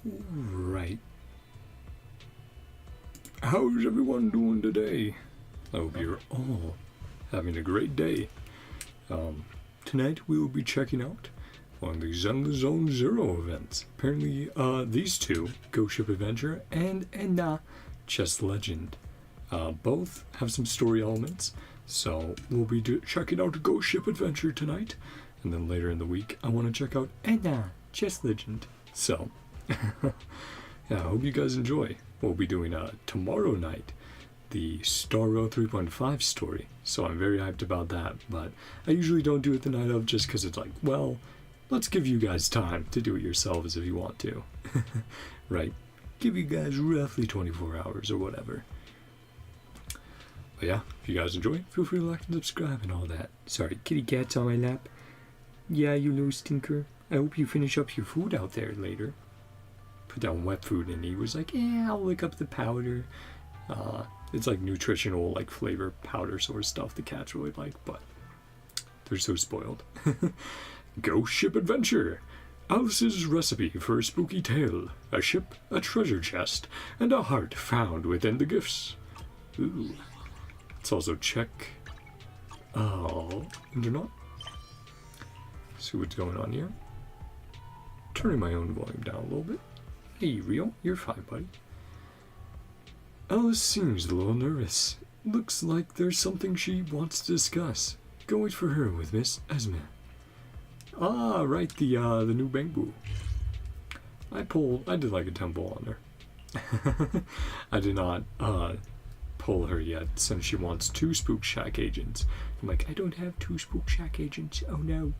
Right. How's everyone doing today? I hope you're all having a great day. Tonight we will be checking out one of the Zenless Zone Zero events. Apparently, these two, Ghost Ship Adventure and Edna, Chess Legend, both have some story elements. So we'll be checking out Ghost Ship Adventure tonight, and then later in the week I want to check out Edna, Chess Legend. So, yeah, I hope you guys enjoy. We'll be doing tomorrow night the Star Rail 3.5 story, so I'm very hyped about that, but I usually don't do it the night of just because it's like, well, let's give you guys time to do it yourselves if you want to. Right? Give you guys roughly 24 hours or whatever. But yeah, if you guys enjoy, feel free to like and subscribe and all that. Sorry, kitty cat's on my lap. Yeah, you little stinker. I hope you finish up your food out there later. Put down wet food and he was like, yeah, I'll lick up the powder. It's like nutritional, like flavor powder sort of stuff the cats really like, but they're so spoiled. Ghost Ship Adventure. Alice's recipe for a spooky tale. A ship, a treasure chest, and a heart found within the gifts. Ooh. Let's also check. Oh, internet. See what's going on here. Turning my own volume down a little bit. Hey, Rio, you're fine, buddy. Alice seems a little nervous. Looks like there's something she wants to discuss. Go wait for her with Miss Esme. Ah, right, the new Bangbu. I did like a temple on her. I did not pull her yet since she wants 2 Spook Shack agents. I'm like, I don't have 2 Spook Shack agents. Oh no.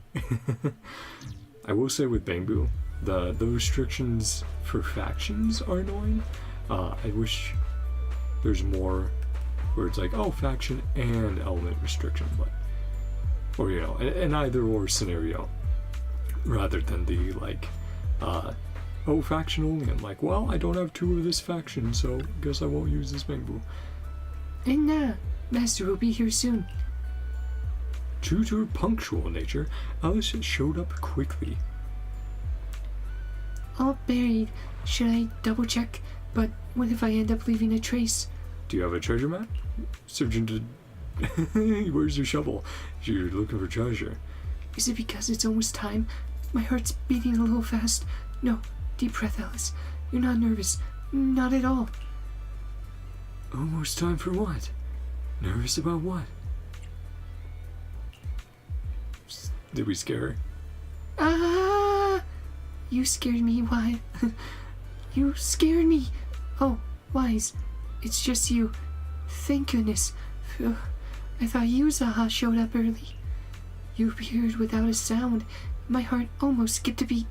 I will say with Bangbu, the restrictions for factions are annoying. I wish there's more where it's like, oh, faction and element restriction, but, or, you know, an either or scenario rather than the like, oh, faction only. I'm like, well, I don't have 2 of this faction, so guess I won't use this Bangbu. And Master will be here soon. True to her punctual nature, Alice showed up quickly. All buried. Should I double check? But what if I end up leaving a trace? Do you have a treasure map? Surgeon did. Where's your shovel? You're looking for treasure. Is it because it's almost time? My heart's beating a little fast. No, deep breath, Alice. You're not nervous. Not at all. Almost time for what? Nervous about what? Did we scare her? Ah! You scared me, why? You scared me. Oh, Wise, it's just you. Thank goodness. Phew. I thought Yuzaha showed up early. You appeared without a sound. My heart almost skipped a beat.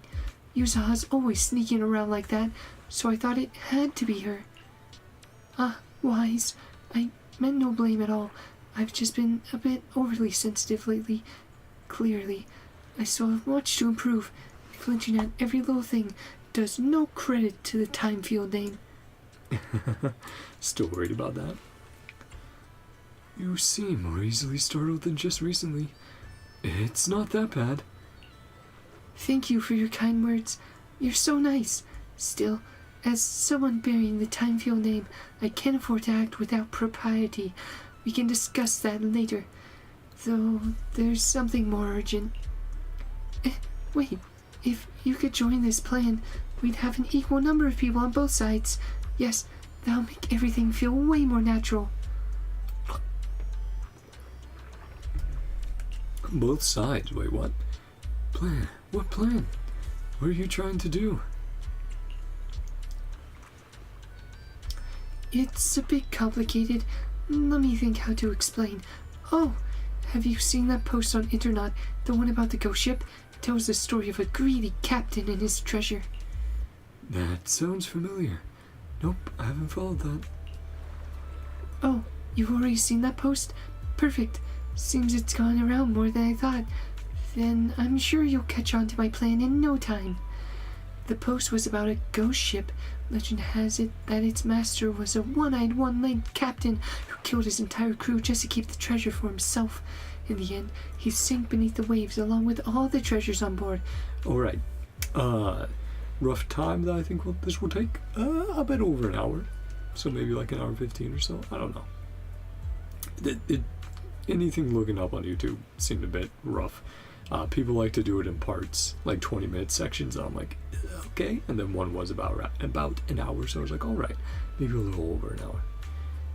Yuzaha's always sneaking around like that, so I thought it had to be her. Wise, I meant no blame at all. I've just been a bit overly sensitive lately. Clearly, I still have much to improve. Flinching at every little thing does no credit to the Time Field name. Still worried about that? You seem more easily startled than just recently. It's not that bad. Thank you for your kind words. You're so nice. Still, as someone bearing the Time Field name, I can't afford to act without propriety. We can discuss that later. Though, there's something more urgent. Wait. If you could join this plan, we'd have an equal number of people on both sides. Yes, that'll make everything feel way more natural. Both sides? Wait, what? Plan? What plan? What are you trying to do? It's a bit complicated. Let me think how to explain. Oh, have you seen that post on internet? The one about the ghost ship? It tells the story of a greedy captain and his treasure. That sounds familiar. Nope, I haven't followed that. Oh, you've already seen that post? Perfect. Seems it's gone around more than I thought. Then I'm sure you'll catch on to my plan in no time. The post was about a ghost ship. Legend has it that its master was a one-eyed, one-legged captain who killed his entire crew just to keep the treasure for himself. In the end, he sank beneath the waves along with all the treasures on board. Alright. rough time that I think this will take, a bit over an hour. So maybe like an hour and 15 or so. I don't know. Anything looking up on YouTube seemed a bit rough. People like to do it in parts, like 20-minute sections. And I'm like, okay. And then one was about an hour, so I was like, all right, maybe a little over an hour.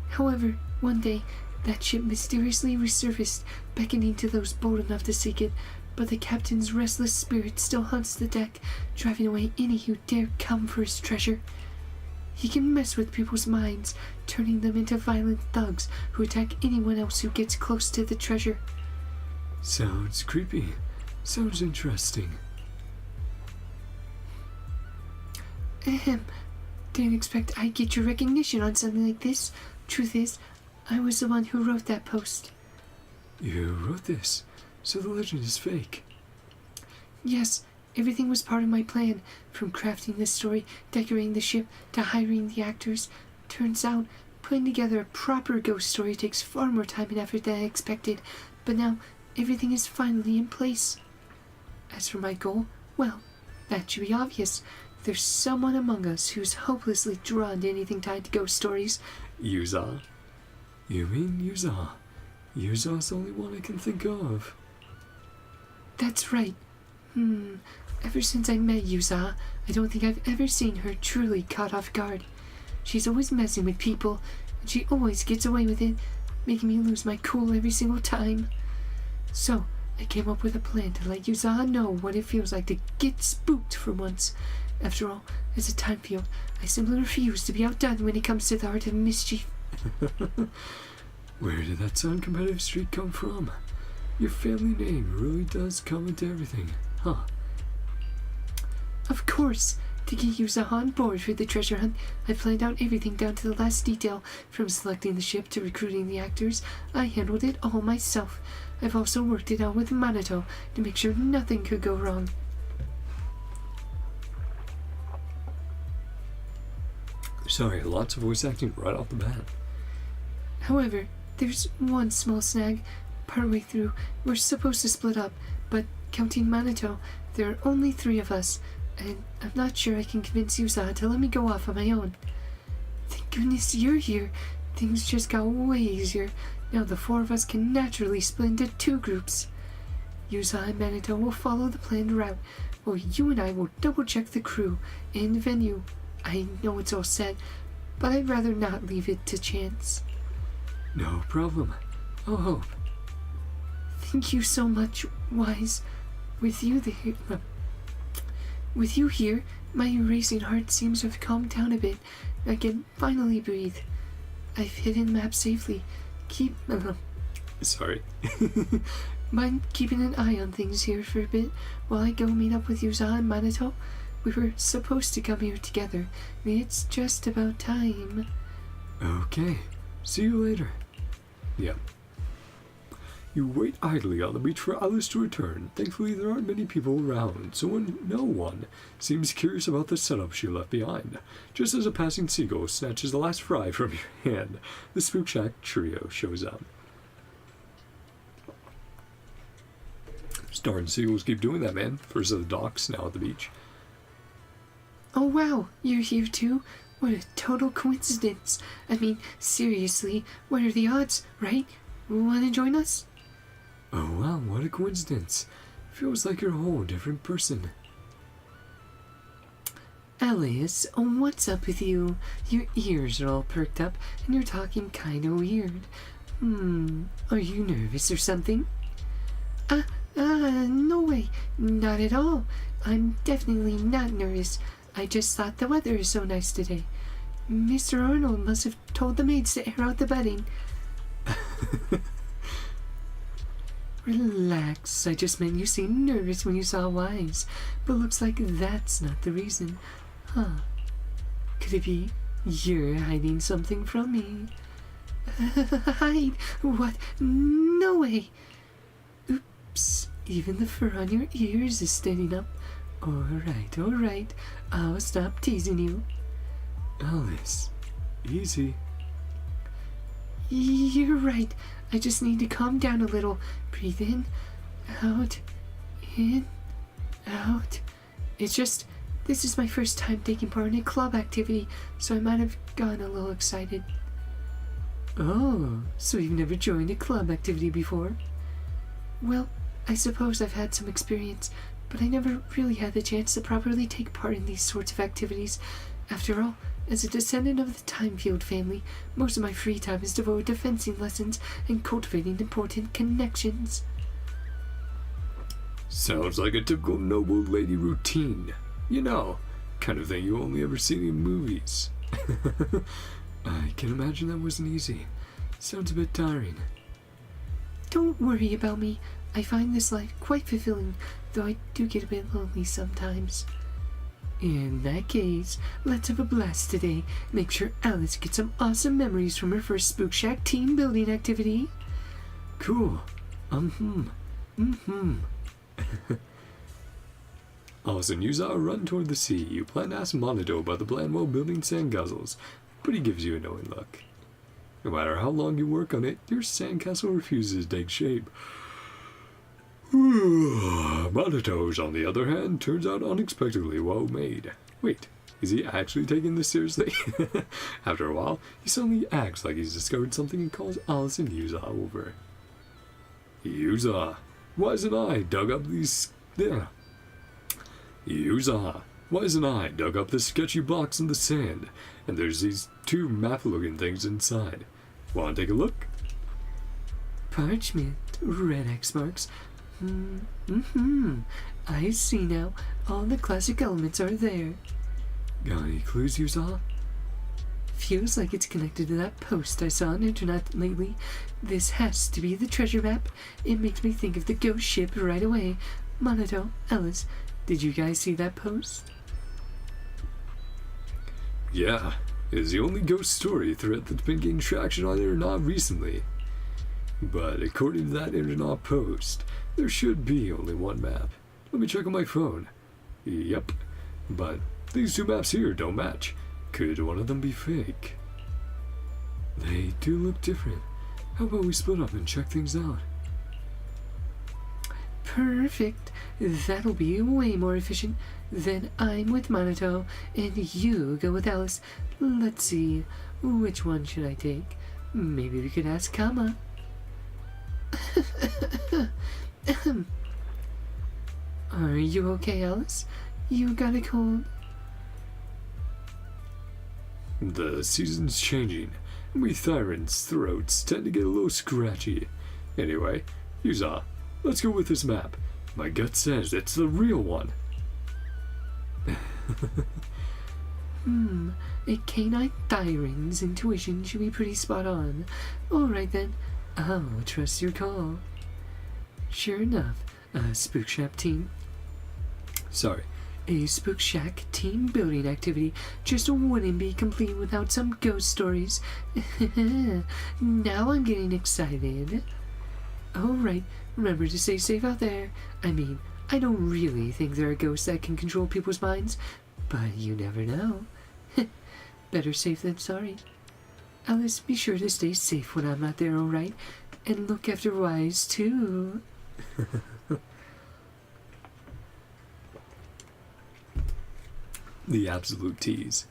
However, one day, that ship mysteriously resurfaced, beckoning to those bold enough to seek it, but the captain's restless spirit still haunts the deck, driving away any who dare come for his treasure. He can mess with people's minds, turning them into violent thugs who attack anyone else who gets close to the treasure. Sounds creepy. Sounds interesting. Ahem. Didn't expect I'd get your recognition on something like this. Truth is, I was the one who wrote that post. You wrote this, so the legend is fake. Yes, everything was part of my plan, from crafting the story, decorating the ship, to hiring the actors. Turns out, putting together a proper ghost story takes far more time and effort than I expected, but now everything is finally in place. As for my goal, well, that should be obvious. There's someone among us who's hopelessly drawn to anything tied to ghost stories. Yuza? You mean Yuza? Yuza's the only one I can think of. That's right. Ever since I met Yuza, I don't think I've ever seen her truly caught off guard. She's always messing with people, and she always gets away with it, making me lose my cool every single time. So, I came up with a plan to let Yuza know what it feels like to get spooked for once. After all, as a time field, I simply refuse to be outdone when it comes to the art of mischief. Where did that competitive streak come from? Your family name really does come into everything, huh? Of course. To get Yuza on board for the treasure hunt, I planned out everything down to the last detail, from selecting the ship to recruiting the actors. I handled it all myself. I've also worked it out with Minato to make sure nothing could go wrong. Sorry, lots of voice acting right off the bat. However, there's one small snag. Partway through, we're supposed to split up, but counting Minato, there are only 3 of us, and I'm not sure I can convince Yuza to let me go off on my own. Thank goodness you're here. Things just got way easier. Now the 4 of us can naturally split into 2 groups. Yuza and Minato will follow the planned route, while you and I will double-check the crew and the venue. I know it's all set, but I'd rather not leave it to chance. No problem. I'll hope. Thank you so much, Wise. With you here, my racing heart seems to have calmed down a bit. I can finally breathe. I've hidden the map safely. Sorry. Mind keeping an eye on things here for a bit while I go meet up with Yuza and Minato? We were supposed to come here together. It's just about time. Okay. See you later. Yeah. You wait idly on the beach for Alice to return. Thankfully, there aren't many people around, so no one seems curious about the setup she left behind. Just as a passing seagull snatches the last fry from your hand, the Spook Shack trio shows up. Darn seagulls keep doing that, man. First at the docks, now at the beach. Oh wow, you're here too? What a total coincidence. I mean, seriously, what are the odds, right? Wanna join us? Oh wow, what a coincidence. Feels like you're a whole different person. Alice, what's up with you? Your ears are all perked up and you're talking kinda weird. Are you nervous or something? No way, not at all. I'm definitely not nervous. I just thought the weather is so nice today. Mr. Arnold must have told the maids to air out the bedding. Relax, I just meant you seemed nervous when you saw Wise, but looks like that's not the reason. Huh. Could it be you're hiding something from me? Hide? What? No way! Oops, even the fur on your ears is standing up. Alright, I'll stop teasing you. Alice, easy. You're right, I just need to calm down a little. Breathe in, out. It's just This is my first time taking part in a club activity, so I might have gotten a little excited. Oh, so you've never joined a club activity before? Well, I suppose I've had some experience, but I never really had the chance to properly take part in these sorts of activities. After all, as a descendant of the Timefield family, most of my free time is devoted to fencing lessons and cultivating important connections. Sounds like a typical noble lady routine. You know, kind of thing you only ever see in movies. I can imagine that wasn't easy. Sounds a bit tiring. Don't worry about me. I find this life quite fulfilling, though I do get a bit lonely sometimes. In that case, let's have a blast today. Make sure Alice gets some awesome memories from her first Spook Shack team building activity. Cool. Alice and Yuza run toward the sea. You plan to ask Monado about the plan while building sandcastles, but he gives you a knowing look. No matter how long you work on it, your sandcastle refuses to take shape. Monato's, on the other hand, turns out unexpectedly well made. Wait, is he actually taking this seriously? After a while, he suddenly acts like he's discovered something and calls Alice and Yuza over. Yuza, Wise and I dug up these... Yuza, Wise and I dug up this sketchy box in the sand, and there's these two map-looking things inside. Want to take a look? Parchment, red X marks. I see now. All the classic elements are there. Got any clues, Yuza? Feels like it's connected to that post I saw on the internet lately. This has to be the treasure map. It makes me think of the ghost ship right away. Monado, Alice, did you guys see that post? Yeah, it's the only ghost story thread that's been gaining traction on the internet recently. But according to that internet post, there should be only one map. Let me check on my phone. Yep, but these two maps here don't match. Could one of them be fake? They do look different. How about we split up and check things out? Perfect. That'll be way more efficient. Then I'm with Monado, and you go with Alice. Let's see, which one should I take? Maybe we could ask Kama. Are you okay, Alice? You got a cold? The season's changing, and we Thyrans' throats tend to get a little scratchy. Anyway, Yuza, let's go with this map. My gut says it's the real one. A canine Thyran's intuition should be pretty spot on. Alright then, I'll trust your call. Sure enough, a Spook Shack team. A Spook Shack team building activity just wouldn't be complete without some ghost stories. Now I'm getting excited. Alright, remember to stay safe out there. I mean, I don't really think there are ghosts that can control people's minds, but you never know. Better safe than sorry. Alice, be sure to stay safe when I'm not there, alright? And look after Wise, too. The absolute tease.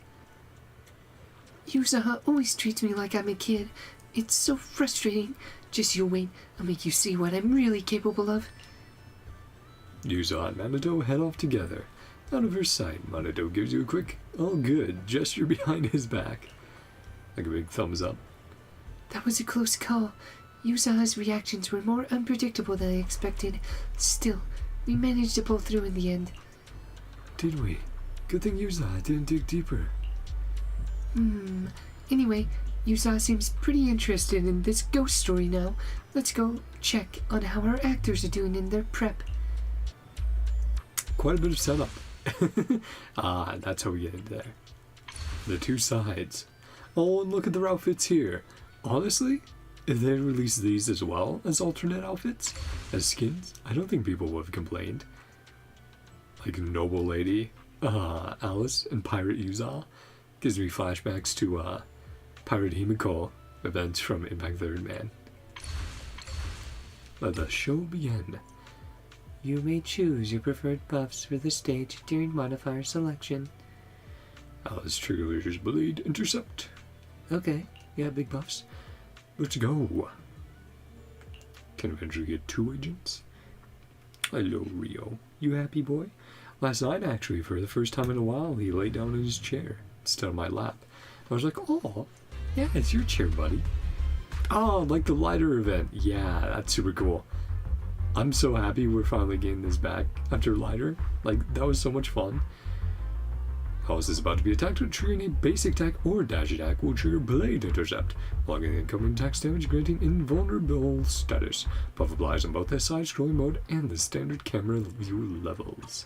Yuza always treats me like I'm a kid. It's so frustrating. Just you wait, I'll make you see what I'm really capable of. Yuza and Monado head off together. Out of her sight, Monado gives you a quick, all good gesture behind his back. Like a big thumbs up. That was a close call. Yuza's reactions were more unpredictable than I expected. Still, we managed to pull through in the end. Did we? Good thing Yuza didn't dig deeper. Anyway, Yuza seems pretty interested in this ghost story now. Let's go check on how our actors are doing in their prep. Quite a bit of setup. That's how we get into there. The two sides. Oh, and look at their outfits here. Honestly, if they released these as well as alternate outfits, as skins, I don't think people would have complained. Like Noble Lady, Alice, and Pirate Yuza. Gives me flashbacks to Pirate Himiko events from Impact Third Man. Let the show begin. You may choose your preferred buffs for the stage during modifier selection. Alice triggers Blade Intercept. Okay, yeah, big buffs. Let's go. Can eventually get 2 agents. Hello, Rio. You happy, boy? Last night, actually, for the first time in a while, he laid down in his chair instead of my lap. I was like, oh, yeah, it's your chair, buddy. Oh, like the lighter event. Yeah, that's super cool. I'm so happy we're finally getting this back after lighter. Like, that was so much fun. House is about to be attacked with triggering a basic attack or dash attack will trigger Blade Intercept, blocking the incoming attack's damage, granting invulnerable status. Buff applies on both the side-scrolling mode and the standard camera view levels.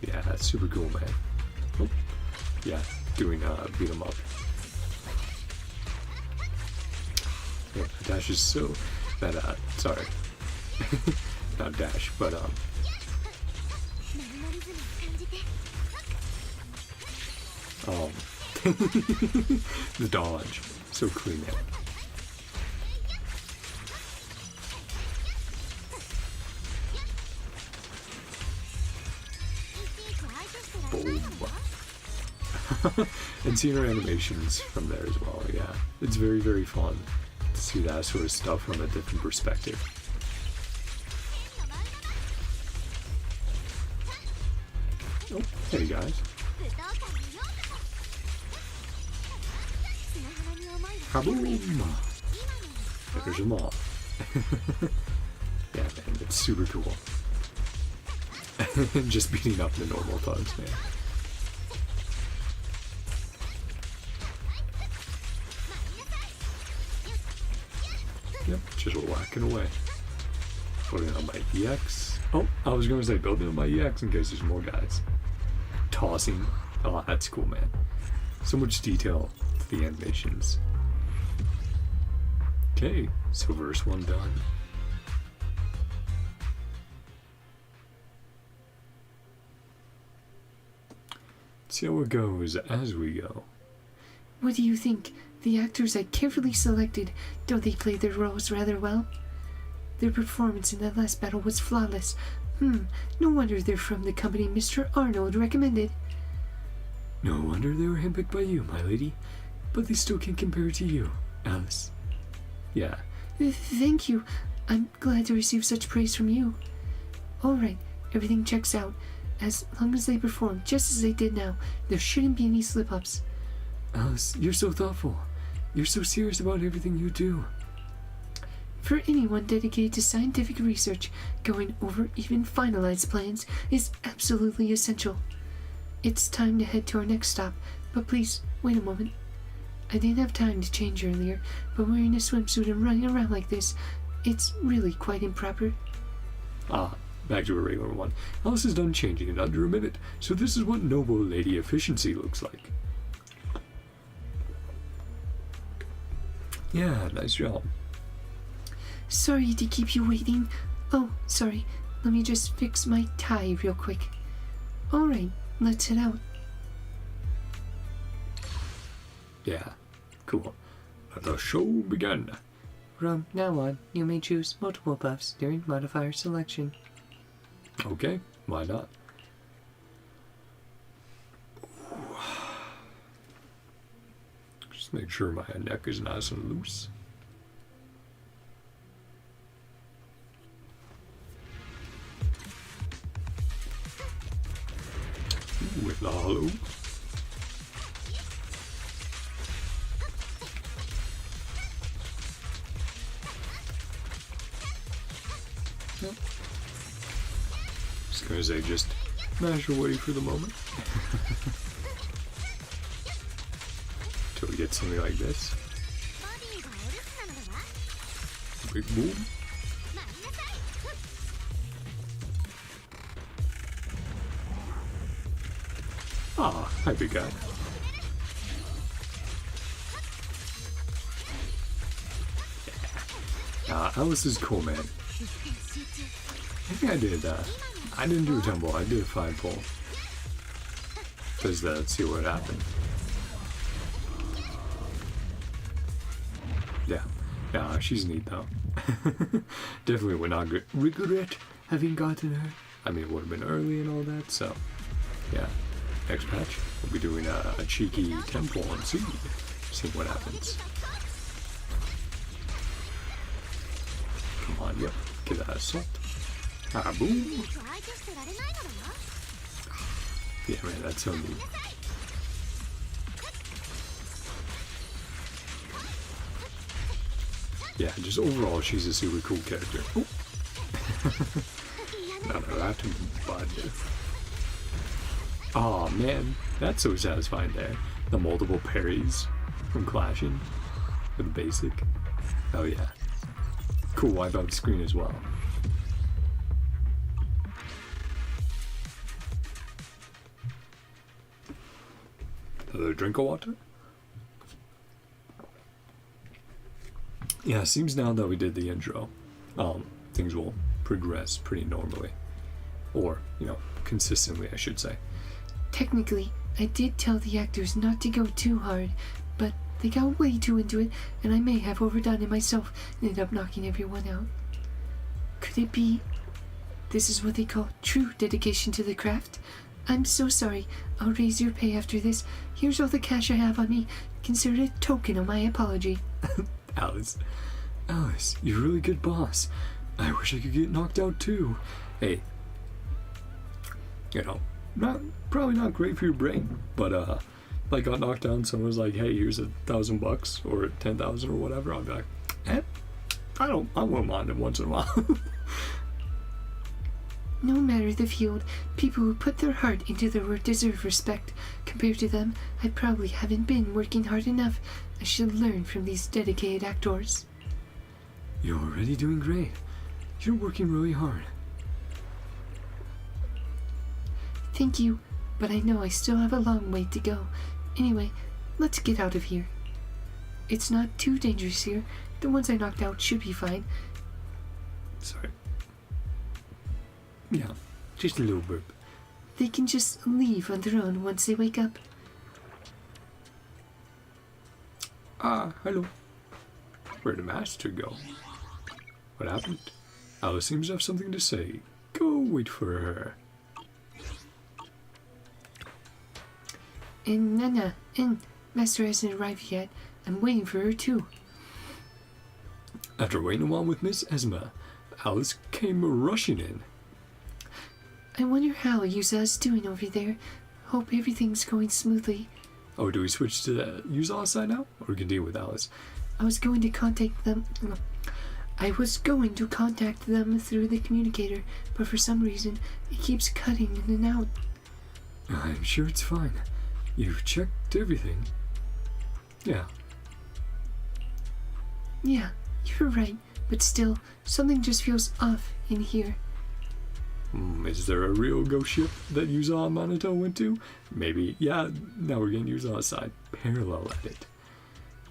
Yeah, that's super cool, man. Oh, yeah, doing beat 'em up. Yeah, dash is so that sorry, not dash, but the dodge, so clean, man. Boom. And seeing her animations from there as well, yeah. It's very, very fun to see that sort of stuff from a different perspective. Oh, hey guys. Kaboom! There's them all. Yeah, man, it's super cool. Just beating up the normal thugs, man. Yep, just whacking away. Putting on my EX. Oh, I was going to say building on my EX in case there's more guys. Tossing. Oh, that's cool, man. So much detail to the animations. Okay, so verse 1 done. See how it goes as we go. What do you think? The actors I carefully selected, don't they play their roles rather well? Their performance in that last battle was flawless. No wonder they're from the company Mr. Arnold recommended. No wonder they were handpicked by you, my lady. But they still can't compare to you, Alice. Yeah. Thank you. I'm glad to receive such praise from you. Alright, everything checks out. As long as they perform just as they did now, there shouldn't be any slip-ups. Alice, you're so thoughtful. You're so serious about everything you do. For anyone dedicated to scientific research, going over even finalized plans is absolutely essential. It's time to head to our next stop, but please, wait a moment. I didn't have time to change earlier, but wearing a swimsuit and running around like this, it's really quite improper. Ah, back to a regular one. Alice is done changing in under a minute, so this is what noble lady efficiency looks like. Yeah, nice job. Sorry to keep you waiting. Oh, sorry. Let me just fix my tie real quick. Alright, let's head out. Yeah, cool. Let the show begin. From now on, you may choose multiple buffs during modifier selection. Okay, why not? Just make sure my neck is nice and loose. With the hollow. Yep. Just gonna say, just mash away for the moment. Till we get something like this. Big boom. Ah, hi big guy. Yeah. Alice is cool, man. I think I did, I didn't do a tumble, I did a 5 pull. Just let's see what happened. Yeah, Nah, she's neat though. Definitely would not regret having gotten her. I mean, it would have been early and all that, so yeah. Next patch, we'll be doing a cheeky temple on Seed. See what happens. Come on, yep. Get that assault. Ah, boom. Yeah, man, that's so neat. Yeah, just overall, she's a super cool character. Oh. None of that, but... Oh man, that's so satisfying there. The multiple parries from clashing with the basic. Oh yeah. Cool wipeout screen as well. Another drink of water? Yeah, it seems now that we did the intro, things will progress pretty normally. Or, you know, consistently, I should say. Technically, I did tell the actors not to go too hard, but they got way too into it, and I may have overdone it myself and ended up knocking everyone out. Could it be this is what they call true dedication to the craft? I'm so sorry. I'll raise your pay after this. Here's all the cash I have on me. Consider it a token of my apology. Alice, you're a really good boss. I wish I could get knocked out too. Hey, you know, probably not great for your brain, but like got knocked down, someone's like, hey, here's $1,000 or 10,000 or whatever, I'll be like, I won't mind it once in a while. No matter the field, people who put their heart into their work deserve respect. Compared to them, I probably haven't been working hard enough. I should learn from these dedicated actors. You're already doing great. You're working really hard. Thank you, but I know I still have a long way to go. Anyway, let's get out of here. It's not too dangerous here. The ones I knocked out should be fine. Sorry. Yeah, just a little burp. They can just leave on their own once they wake up. Ah, hello. Where'd the master go? What happened? Alice seems to have something to say. Go wait for her. And Master hasn't arrived yet. I'm waiting for her too. After waiting a while with Miss Esma, Alice came rushing in. I wonder how Yuza's doing over there. Hope everything's going smoothly. Oh, do we switch to the Yuza side now? Or continue with Alice? I was going to contact them through the communicator, but for some reason, it keeps cutting in and out. I'm sure it's fine. You've checked everything. Yeah. Yeah, you're right, but still, something just feels off in here. Is there a real ghost ship that Yuza and Minato went to? Maybe. Yeah, now we're getting Yuza's side. Parallel edit.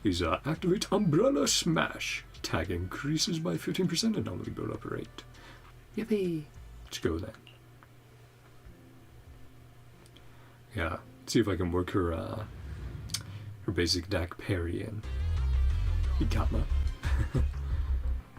Yuza activate Umbrella Smash. Attack increases by 15% and normally build up a rate. Yippee. Let's go then. Yeah, see if I can work her basic attack parry in. Ikama.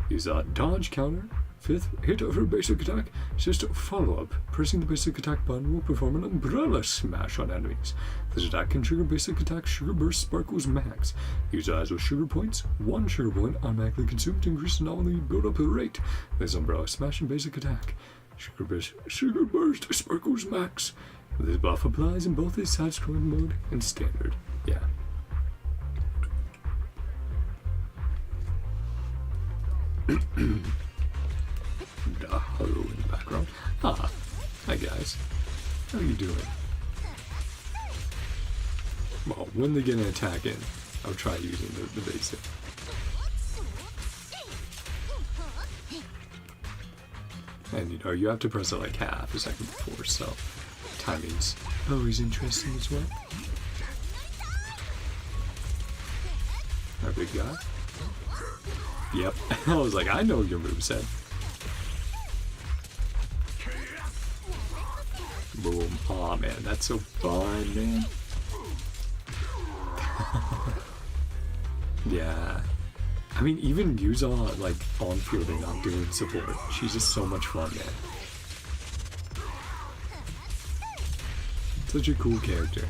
Use a dodge counter. 5th hit of her basic attack. Just follow up. Pressing the basic attack button will perform an umbrella smash on enemies. This attack can trigger basic attack Sugar Burst Sparkles Max. Use eyes with sugar points. 1 sugar point automatically consumed to increase the nominally build up the rate. This umbrella smash and basic attack. Sugar Burst Sparkles Max. This buff applies in both the side-scrolling mode and standard. Yeah. Hello in the background. Ah, hi guys. How you doing? Well, when they get an attack in, I'll try using the basic. And you know, you have to press it like half a second before, so timing's always interesting as well. Our big guy. Yep. I was like, I know your moveset. Boom. Aw, man, that's so fun, man. Yeah. I mean, even Yuza, like, on field and not doing support. She's just so much fun, man. Such a cool character.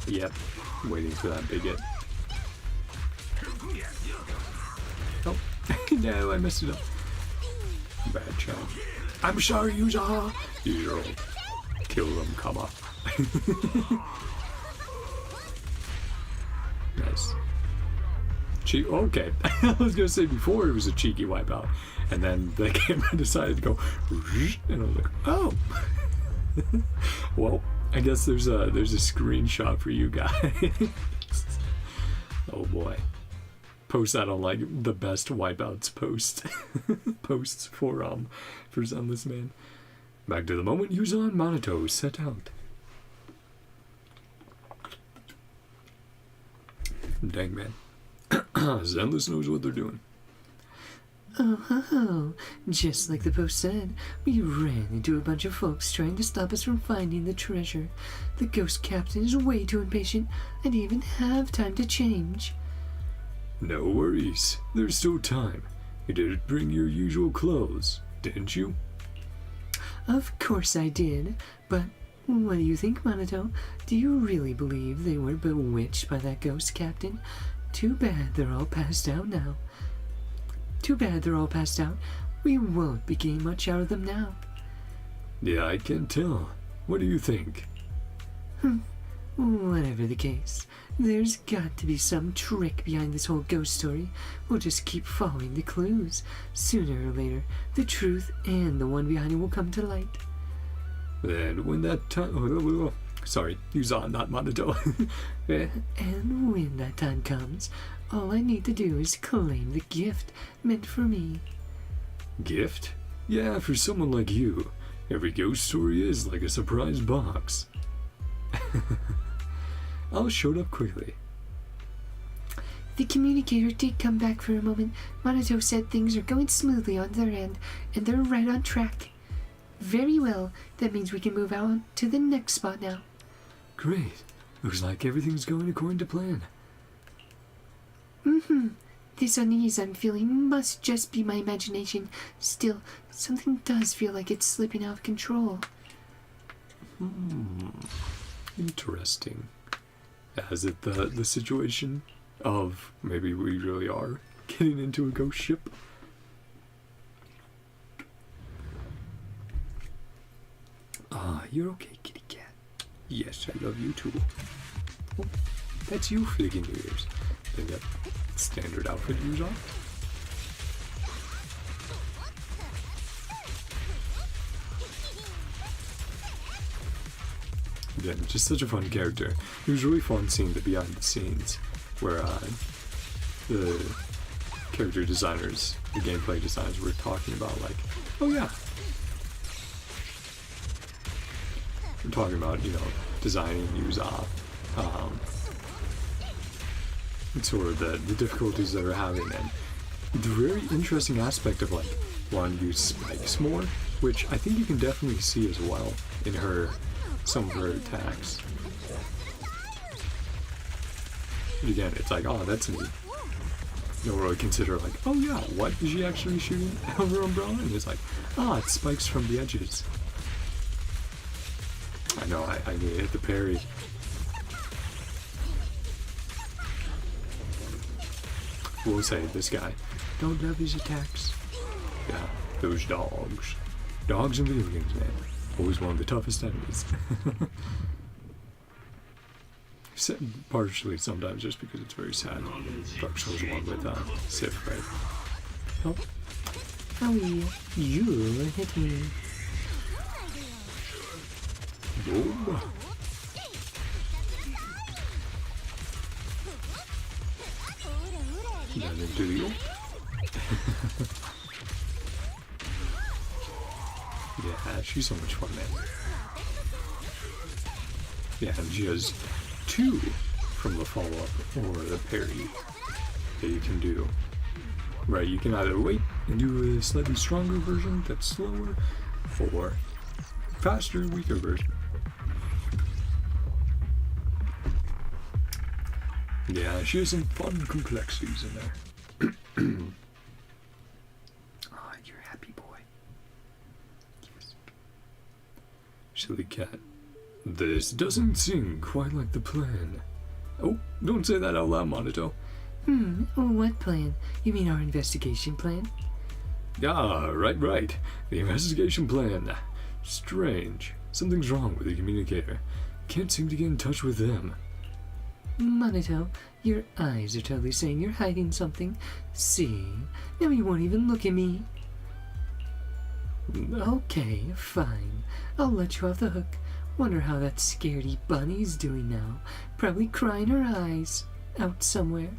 Yep, waiting for that big hit. Oh, no, I messed it up. Bad job. I'm sorry, Yuza. You'll kill them, comma. Nice. Okay, I was gonna say before it was a cheeky wipeout, and then the camera decided to go, and I was like, oh. Well, I guess there's a screenshot for you guys. Oh boy. Post that on like the best wipeouts posts for Zenless, man. Back to the moment Yuza and Minato set out. Dang, man. Zenless knows what they're doing. Oh, just like the post said, we ran into a bunch of folks trying to stop us from finding the treasure. The ghost captain is way too impatient. I didn't even have time to change. No worries. There's still time. You did bring your usual clothes, didn't you? Of course I did, but what do you think, Minato? Do you really believe they were bewitched by that ghost captain? Too bad they're all passed out now. We won't be getting much out of them now. Yeah, I can tell. What do you think? Whatever the case, there's got to be some trick behind this whole ghost story. We'll just keep following the clues. Sooner or later, the truth and the one behind it will come to light. Then when that time... sorry, Yuza, not Minato. And when that time comes, all I need to do is claim the gift meant for me. Gift? Yeah, for someone like you, every ghost story is like a surprise box. I'll show it up quickly. The communicator did come back for a moment. Minato said things are going smoothly on their end, and they're right on track. Very well, that means we can move on to the next spot now. Great. Looks like everything's going according to plan. This unease I'm feeling must just be my imagination. Still, something does feel like it's slipping out of control. Interesting. Is it the situation of maybe we really are getting into a ghost ship? You're okay, kitty cat. Yes, I love you too. Oh, that's you flicking your ears. Then that standard outfit use on. Again, just such a fun character. It was really fun seeing the behind the scenes where the character designers, the gameplay designers were talking about like, oh yeah, we're talking about, you know, designing Yuza, sort of the difficulties that are having, and the very interesting aspect of like wanting to use spikes more, which I think you can definitely see as well in some of her attacks. But again, it's like, oh, that's neat. You don't really consider like, oh yeah, what is she actually shooting out of her umbrella? And it's like, ah, it spikes from the edges. I know, I need to hit the parry. We'll say this guy, don't love his attacks. Yeah, those dogs. Dogs in video games, man. Always one of the toughest enemies. Partially sometimes just because it's very sad. Dark Souls 1 with Sif, right? Oh. Owie, you hit me. Boom. Then into the ult. Yeah, she's so much fun, man. Yeah, and she has 2 from the follow-up or the parry that you can do. Right, you can either wait and do a slightly stronger version that's slower, or faster, weaker version. Yeah, she has some fun complexities in there. Ah, you're a happy boy. Yes. Silly cat. This doesn't seem quite like the plan. Oh, don't say that out loud, Monito. What plan? You mean our investigation plan? Ah, right. The investigation plan. Strange. Something's wrong with the communicator. Can't seem to get in touch with them. Monito, your eyes are totally saying you're hiding something. See? Now you won't even look at me. Okay, fine. I'll let you off the hook. Wonder how that scaredy bunny's doing now. Probably crying her eyes out somewhere.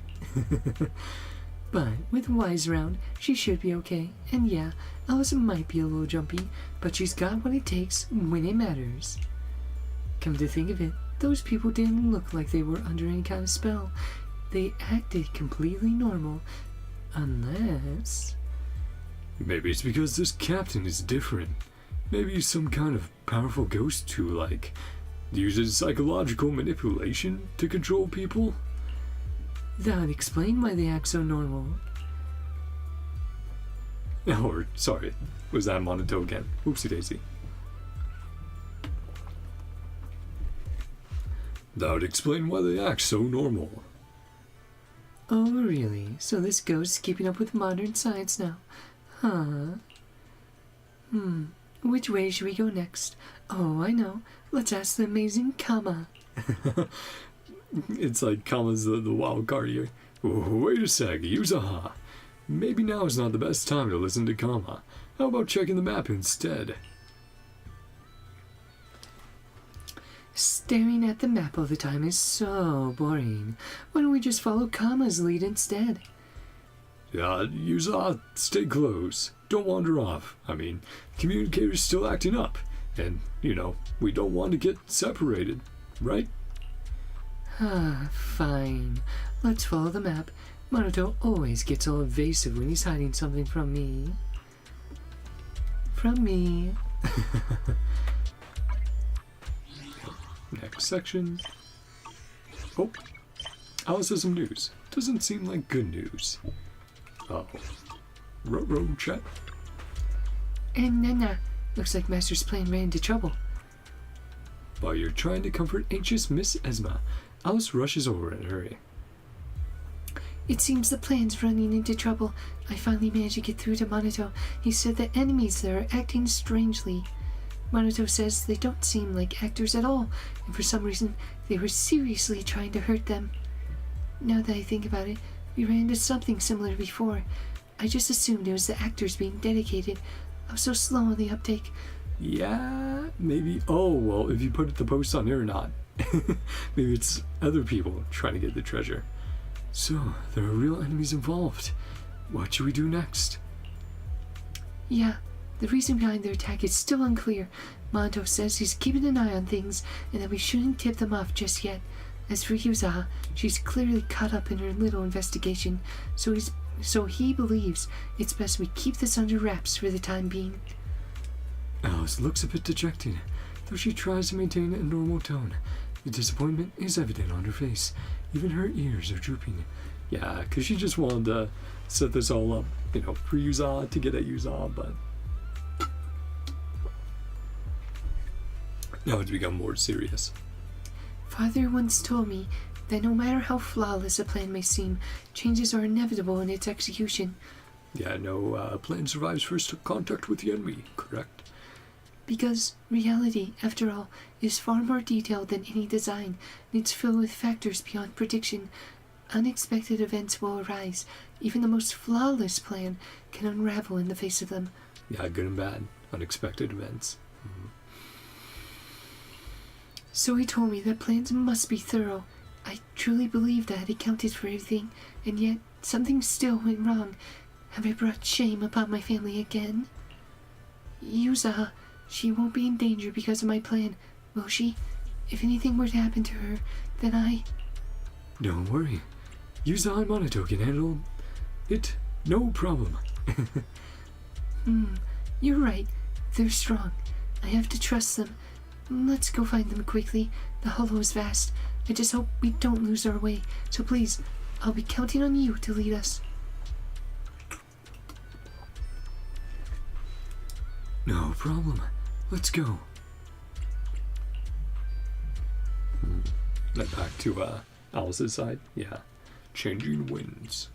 But with Wise around, she should be okay. And yeah, Alice might be a little jumpy, but she's got what it takes when it matters. Come to think of it, those people didn't look like they were under any kind of spell. They acted completely normal. Unless... Maybe it's because this captain is different. Maybe he's some kind of powerful ghost who, like, uses psychological manipulation to control people? That would explain why they act so normal. Or, sorry, was that Monito again? Oopsie daisy. That would explain why they act so normal. Oh, really? So this ghost's keeping up with modern science now? Huh? Which way should we go next? Oh, I know. Let's ask the amazing Kama. It's like Kama's the wild card here. Wait a sec, Yuzaha. Maybe now is not the best time to listen to Kama. How about checking the map instead? Staring at the map all the time is so boring. Why don't we just follow Kama's lead instead? Yeah, Yuzaha, stay close. Don't wander off. I mean, the communicator's still acting up. And, we don't want to get separated, right? Fine. Let's follow the map. Monito always gets all evasive when he's hiding something from me. Next section. Oh, Alice has some news. Doesn't seem like good news. Oh. Row chat. And Nana. Looks like Master's plan ran into trouble. While you're trying to comfort anxious Miss Esma, Alice rushes over in a hurry. It seems the plan's running into trouble. I finally managed to get through to Monito. He said the enemies there are acting strangely. Monito says they don't seem like actors at all, and for some reason they were seriously trying to hurt them. Now that I think about it, we ran into something similar before. I just assumed it was the actors being dedicated. I was so slow on the uptake. Yeah, maybe. Oh, well, if you put the post on here or not. Maybe it's other people trying to get the treasure. So, there are real enemies involved. What should we do next? Yeah, the reason behind their attack is still unclear. Monto says he's keeping an eye on things and that we shouldn't tip them off just yet. As for Yuzaha, she's clearly caught up in her little investigation, so he believes it's best we keep this under wraps for the time being. Alice looks a bit dejected, though she tries to maintain a normal tone. The disappointment is evident on her face. Even her ears are drooping. Yeah, because she just wanted to set this all up, for Yuzaha to get at Yuzaha, but now it's become more serious. Father once told me that no matter how flawless a plan may seem, changes are inevitable in its execution. Yeah, no plan survives first contact with the enemy, correct? Because reality, after all, is far more detailed than any design, and it's filled with factors beyond prediction. Unexpected events will arise. Even the most flawless plan can unravel in the face of them. Yeah, good and bad. Unexpected events. Mm-hmm. So he told me that plans must be thorough. I truly believed I had accounted for everything, and yet something still went wrong. Have I brought shame upon my family again? Yuzaha, she won't be in danger because of my plan, will she? If anything were to happen to her, then I... Don't worry. Yuzaha and Monito can handle it. No problem. You're right. They're strong. I have to trust them. let's go find them quickly. The hollow is vast. I just hope we don't lose our way. So please, I'll be counting on you to lead us. No problem. Let's go. Then back to Alice's side. Yeah. Changing winds.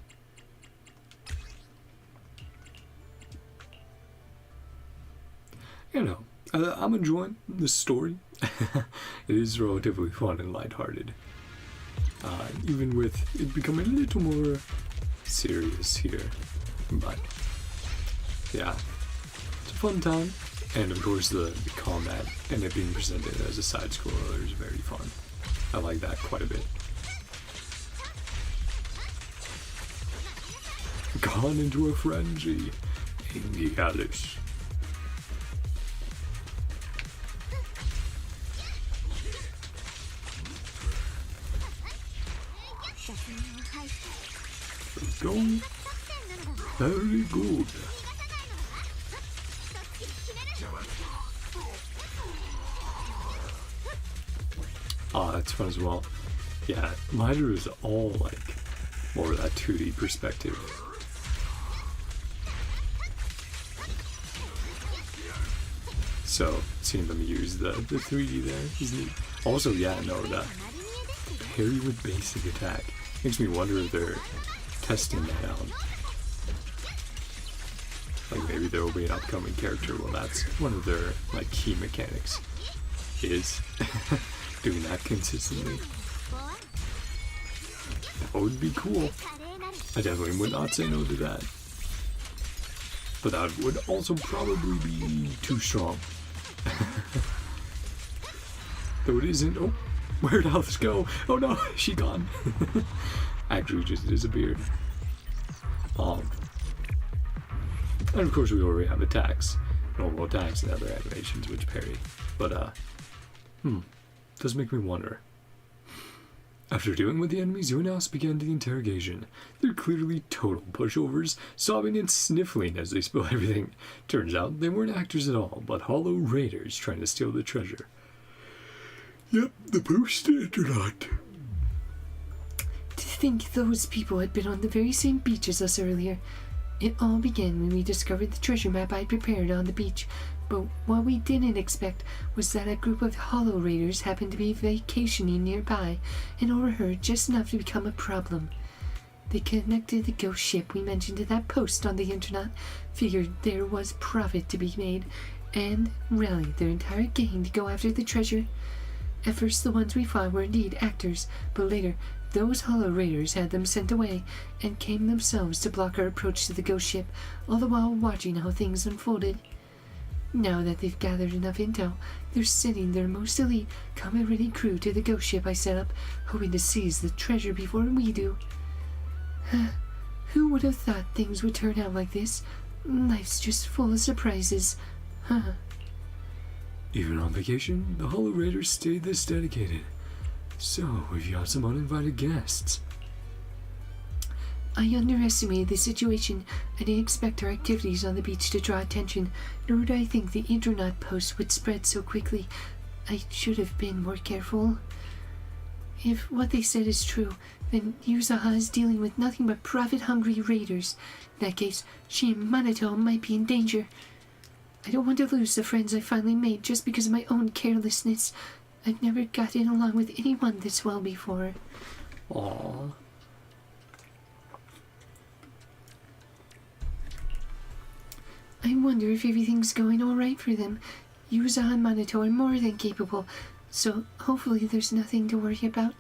You know, I'm enjoying this story. It is relatively fun and lighthearted. Even with it becoming a little more serious here. But, yeah. It's a fun time. And of course the combat and it being presented as a side-scroller is very fun. I like that quite a bit. Gone into a frenzy. Amy Alice. Go. Very good. That's fun as well. Yeah, Lighter is all like more of that 2D perspective. So seeing them use the 3D there is neat. Also, yeah, no, that parry with basic attack makes me wonder if they're testing that out. Like maybe there will be an upcoming character. Well, that's one of their like key mechanics is doing that consistently. That would be cool. I definitely would not say no to that. But that would also probably be too strong. Though it isn't. Oh, where'd Alice go? Oh no, she gone. Actually just disappeared. And of course we already have attacks. Normal attacks and other animations which parry. But does make me wonder. After dealing with the enemies, Zenless began the interrogation. They're clearly total pushovers, sobbing and sniffling as they spill everything. Turns out they weren't actors at all, but hollow raiders trying to steal the treasure. Yep, the post-internet. To think those people had been on the very same beach as us earlier. It all began when we discovered the treasure map I prepared on the beach. But what we didn't expect was that a group of hollow raiders happened to be vacationing nearby and overheard just enough to become a problem. They connected the ghost ship we mentioned to that post on the internet, figured there was profit to be made, and rallied their entire gang to go after the treasure. At first the ones we fought were indeed actors, but later those hollow raiders had them sent away and came themselves to block our approach to the ghost ship, all the while watching how things unfolded. Now that they've gathered enough intel, they're sending their most elite, combat-ready crew to the ghost ship I set up, hoping to seize the treasure before we do. Who would have thought things would turn out like this? Life's just full of surprises. Even on vacation, the hollow raiders stayed this dedicated. So, we've got some uninvited guests. I underestimated the situation. I didn't expect our activities on the beach to draw attention, nor did I think the internet post would spread so quickly. I should have been more careful. If what they said is true, then Yuzaha is dealing with nothing but profit-hungry raiders. In that case, she and Minato might be in danger. I don't want to lose the friends I finally made just because of my own carelessness. I've never gotten along with anyone this well before. Aww. I wonder if everything's going alright for them. Yuzaha and Minato are more than capable, so hopefully there's nothing to worry about.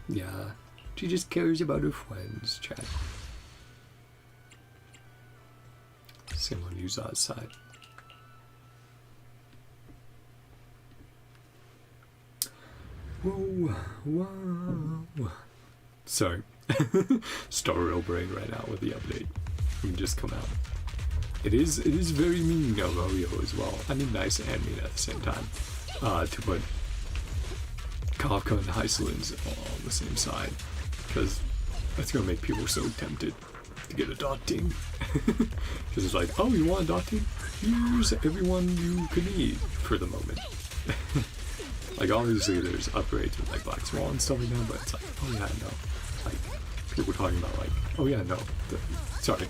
Yeah, she just cares about her friends, chat. Same on Yuza's side. Whoa, whoa. Sorry. Star Rail brain right now with the update. It just come out. It is very mean of Oyo as well. I mean nice and mean at the same time. To put Kafka and Hysolins on the same side. Because that's gonna make people so tempted to get a dot team. Because it's like, oh, you want a dot team? Here's everyone you could need for the moment. Like, obviously there's upgrades with like Black Swan and stuff like that, but it's like, oh yeah, no. Like, people talking about like, oh yeah, no. Sorry.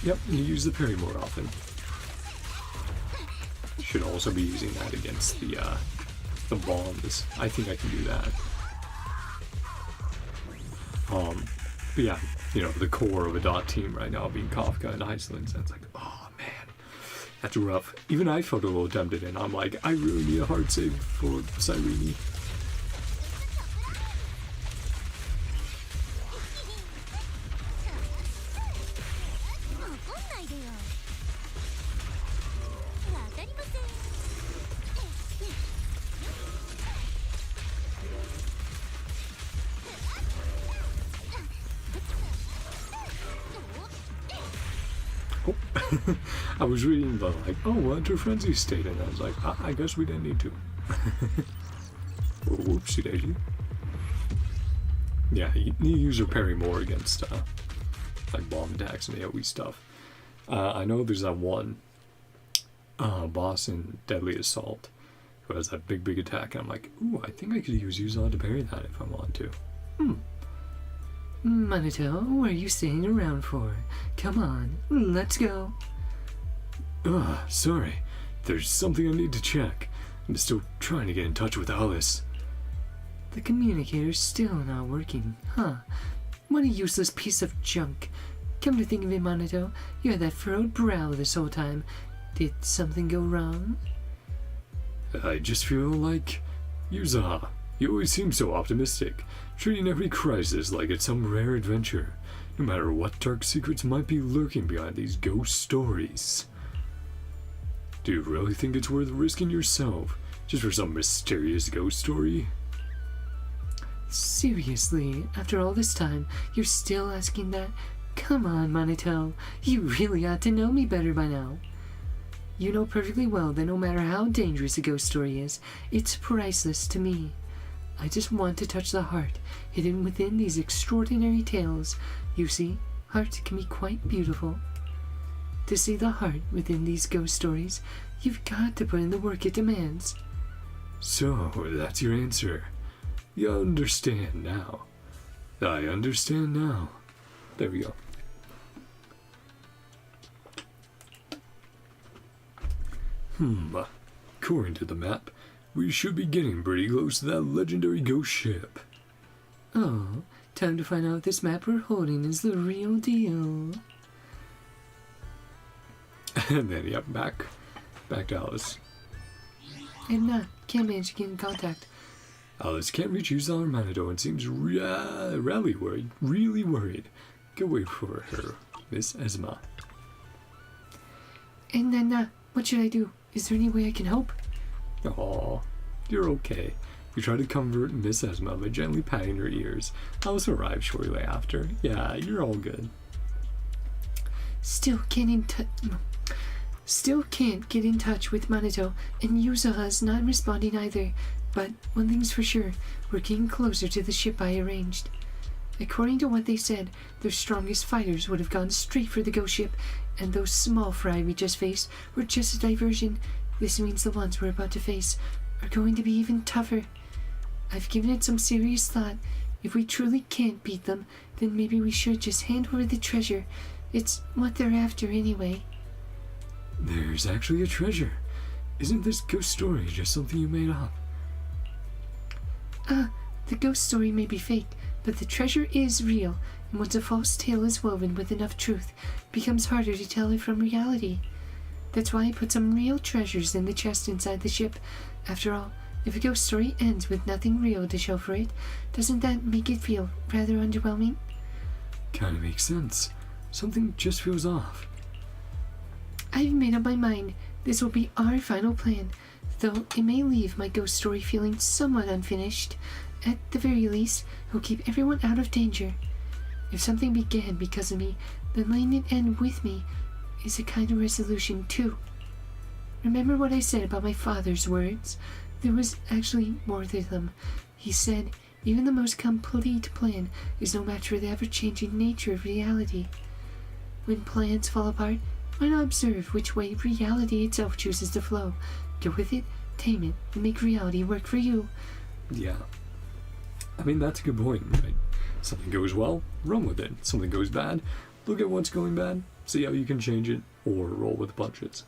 Yep, you use the parry more often. Should also be using that against the bombs. I think I can do that. But yeah, you know, the core of a dot team right now being Kafka and Iceland, so it's like, oh man, that's rough. Even I felt a little tempted, and I'm like, I really need a hard save for Cyrene. I was reading the like, oh, enter frenzy state, and I was like, I guess we didn't need to. Whoopsie daisy. Yeah, you need to use your parry more against like bomb attacks and AoE stuff. I know there's that one boss in Deadly Assault who has that big attack, and I'm like, ooh, I think I could use Yuzan to parry that if I want to. Manito, what are you staying around for? Come on, let's go. Sorry. There's something I need to check. I'm still trying to get in touch with Alice. The communicator's still not working, huh? What a useless piece of junk. Come to think of it, Manito, you had that furrowed brow this whole time. Did something go wrong? I just feel like... Yuza, you always seem so optimistic, treating every crisis like it's some rare adventure, no matter what dark secrets might be lurking behind these ghost stories. Do you really think it's worth risking yourself, just for some mysterious ghost story? Seriously, after all this time, you're still asking that? Come on, Manito, you really ought to know me better by now. You know perfectly well that no matter how dangerous a ghost story is, it's priceless to me. I just want to touch the heart hidden within these extraordinary tales. You see, heart can be quite beautiful. To see the heart within these ghost stories, you've got to put in the work it demands. So, that's your answer. You understand now. I understand now. There we go. According to the map, we should be getting pretty close to that legendary ghost ship. Oh, time to find out if this map we're holding is the real deal. And then, yep, back to Alice. And can't manage to get in contact. Alice can't reach Yuzan or Manito and seems really worried. Go wait for her, Miss Esma. And then, what should I do? Is there any way I can help? Aw, you're okay. You try to comfort Miss Esma by gently patting her ears. Alice arrived shortly after. Yeah, you're all good. Still can't get in touch with Manito, and Yuzaha's not responding either. But one thing's for sure, we're getting closer to the ship I arranged. According to what they said, their strongest fighters would have gone straight for the ghost ship, and those small fry we just faced were just a diversion. This means the ones we're about to face are going to be even tougher. I've given it some serious thought. If we truly can't beat them, then maybe we should just hand over the treasure. It's what they're after anyway. There's actually a treasure. Isn't this ghost story just something you made up? The ghost story may be fake, but the treasure is real, and once a false tale is woven with enough truth, it becomes harder to tell it from reality. That's why I put some real treasures in the chest inside the ship. After all, if a ghost story ends with nothing real to show for it, doesn't that make it feel rather underwhelming? Kinda makes sense. Something just feels off. I've made up my mind. This will be our final plan, though it may leave my ghost story feeling somewhat unfinished. At the very least, it'll keep everyone out of danger. If something began because of me, then letting it end with me is a kind of resolution too. Remember what I said about my father's words? There was actually more to them. He said, even the most complete plan is no match for the ever-changing nature of reality. When plans fall apart, Why not observe which way reality itself chooses to flow? Go with it, tame it, and make reality work for you. Yeah. I mean, that's a good point, right? Something goes well, run with it. Something goes bad, look at what's going bad, see how you can change it, or roll with the punches.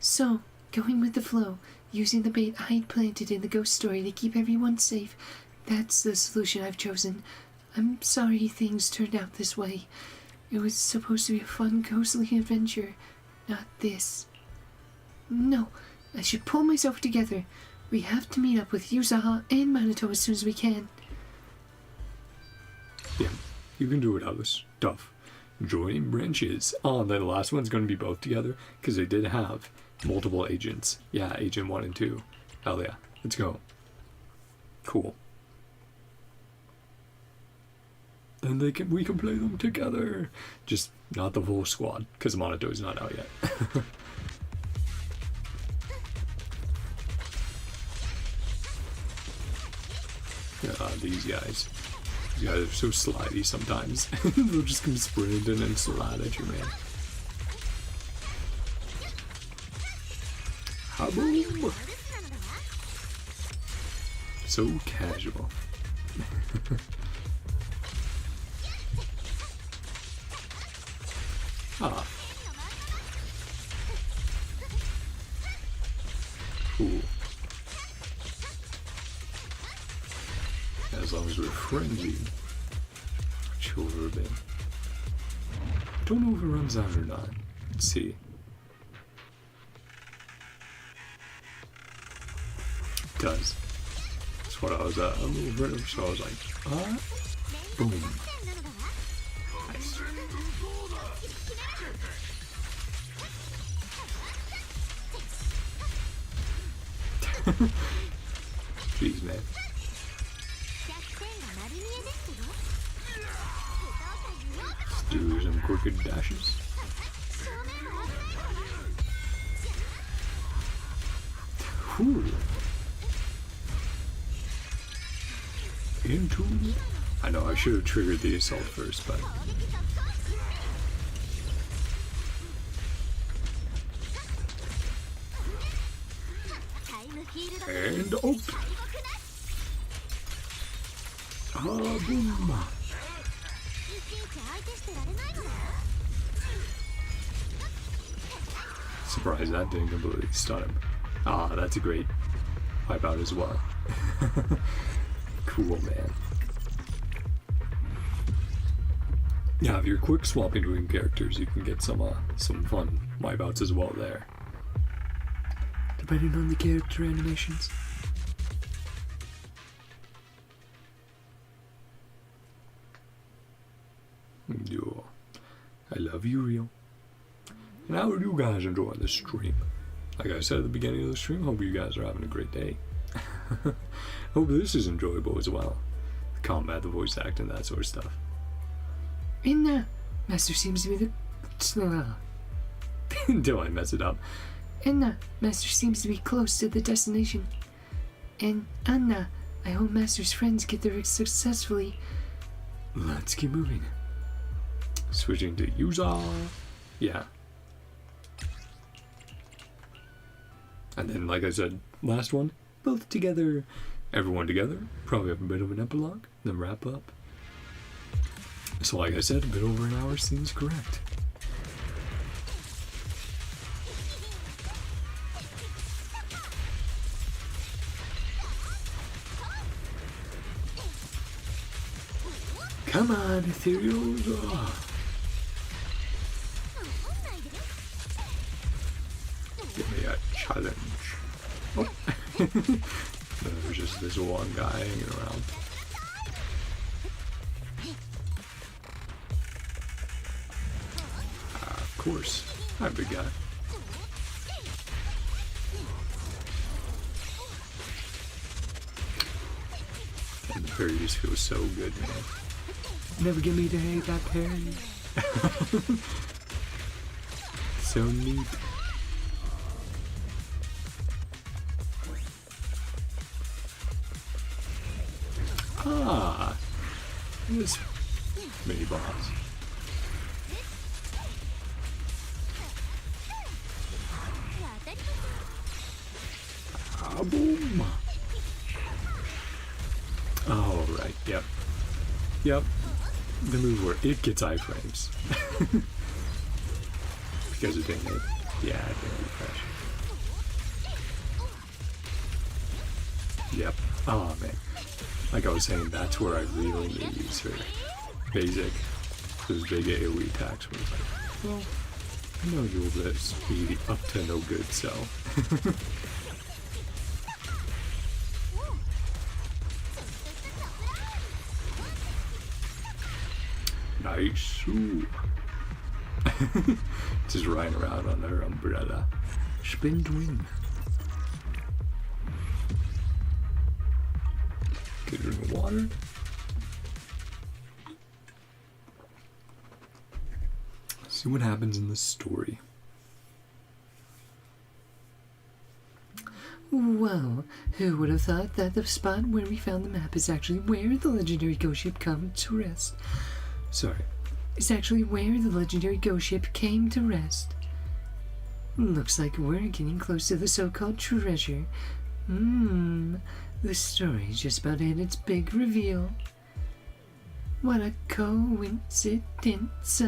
So, going with the flow, using the bait I'd planted in the ghost story to keep everyone safe, that's the solution I've chosen. I'm sorry things turned out this way. It was supposed to be a fun, ghostly adventure, not this. No, I should pull myself together. We have to meet up with Yuzaha and Minato as soon as we can. Yeah, you can do it, Alice. Tough. Joining branches. Oh, and then the last one's going to be both together, because they did have multiple agents. Yeah, Agent 1 and 2. Hell yeah. Let's go. Cool. And we can play them together. Just not the full squad, because Monato's not out yet. These guys. These guys are so slidey sometimes. They'll just come sprinting and slide at you, man. Ha-boom! So casual. Ah. Cool. As long as we're friendly, which we've ever been. Don't know if it runs out or not. Let's see. It does. That's what I was a little bit of, so I was like, boom. Nice. Jeez, man. Let's do some crooked dashes. Whew. Into... I know I should have triggered the assault first, but... And oh! Ah, boom! Surprised that didn't completely stun him. Ah, that's a great wipeout as well. Cool, man. Yeah, if you're quick swapping between characters, you can get some fun wipeouts as well there. Depending on the character animations. Yo, I love you, Rio. And how are you guys enjoying the stream? Like I said at the beginning of the stream, hope you guys are having a great day. Hope this is enjoyable as well. The combat, the voice acting, that sort of stuff. And Master seems to be the... Until I mess it up. And Master seems to be close to the destination. And Anna, I hope Master's friends get there successfully. Let's keep moving. Switching to Yuza. Yeah. And then, like I said, last one, both together, everyone together, probably have a bit of an epilogue, then wrap up. So like I said, a bit over an hour seems correct. Come on, ethereals! Oh. Give me a challenge. Oh. There's just this one guy hanging around. Of course. Hi, big guy. And the parry just feels so good, man. Never get me to hate that parry. So neat. Ah, this mini boss. Ah, boom! Oh, right, yep. Yep. The move where it gets iframes. Because it didn't hit. Yeah, it didn't refresh. Yep. Oh, man. Like I was saying, that's where I really need to use her basic. Those big AoE attacks where it's like, well, I know you'll just be up to no good, so. Nice. Ooh. Just riding around on her umbrella. Spin twin. Get her in the water. See what happens in the story. Well, who would have thought that the spot where we found the map is actually where the legendary ghost ship came to rest? Sorry. It's actually where the legendary ghost ship came to rest. Looks like we're getting close to the so-called treasure. The story's just about to hit its big reveal. What a coincidence.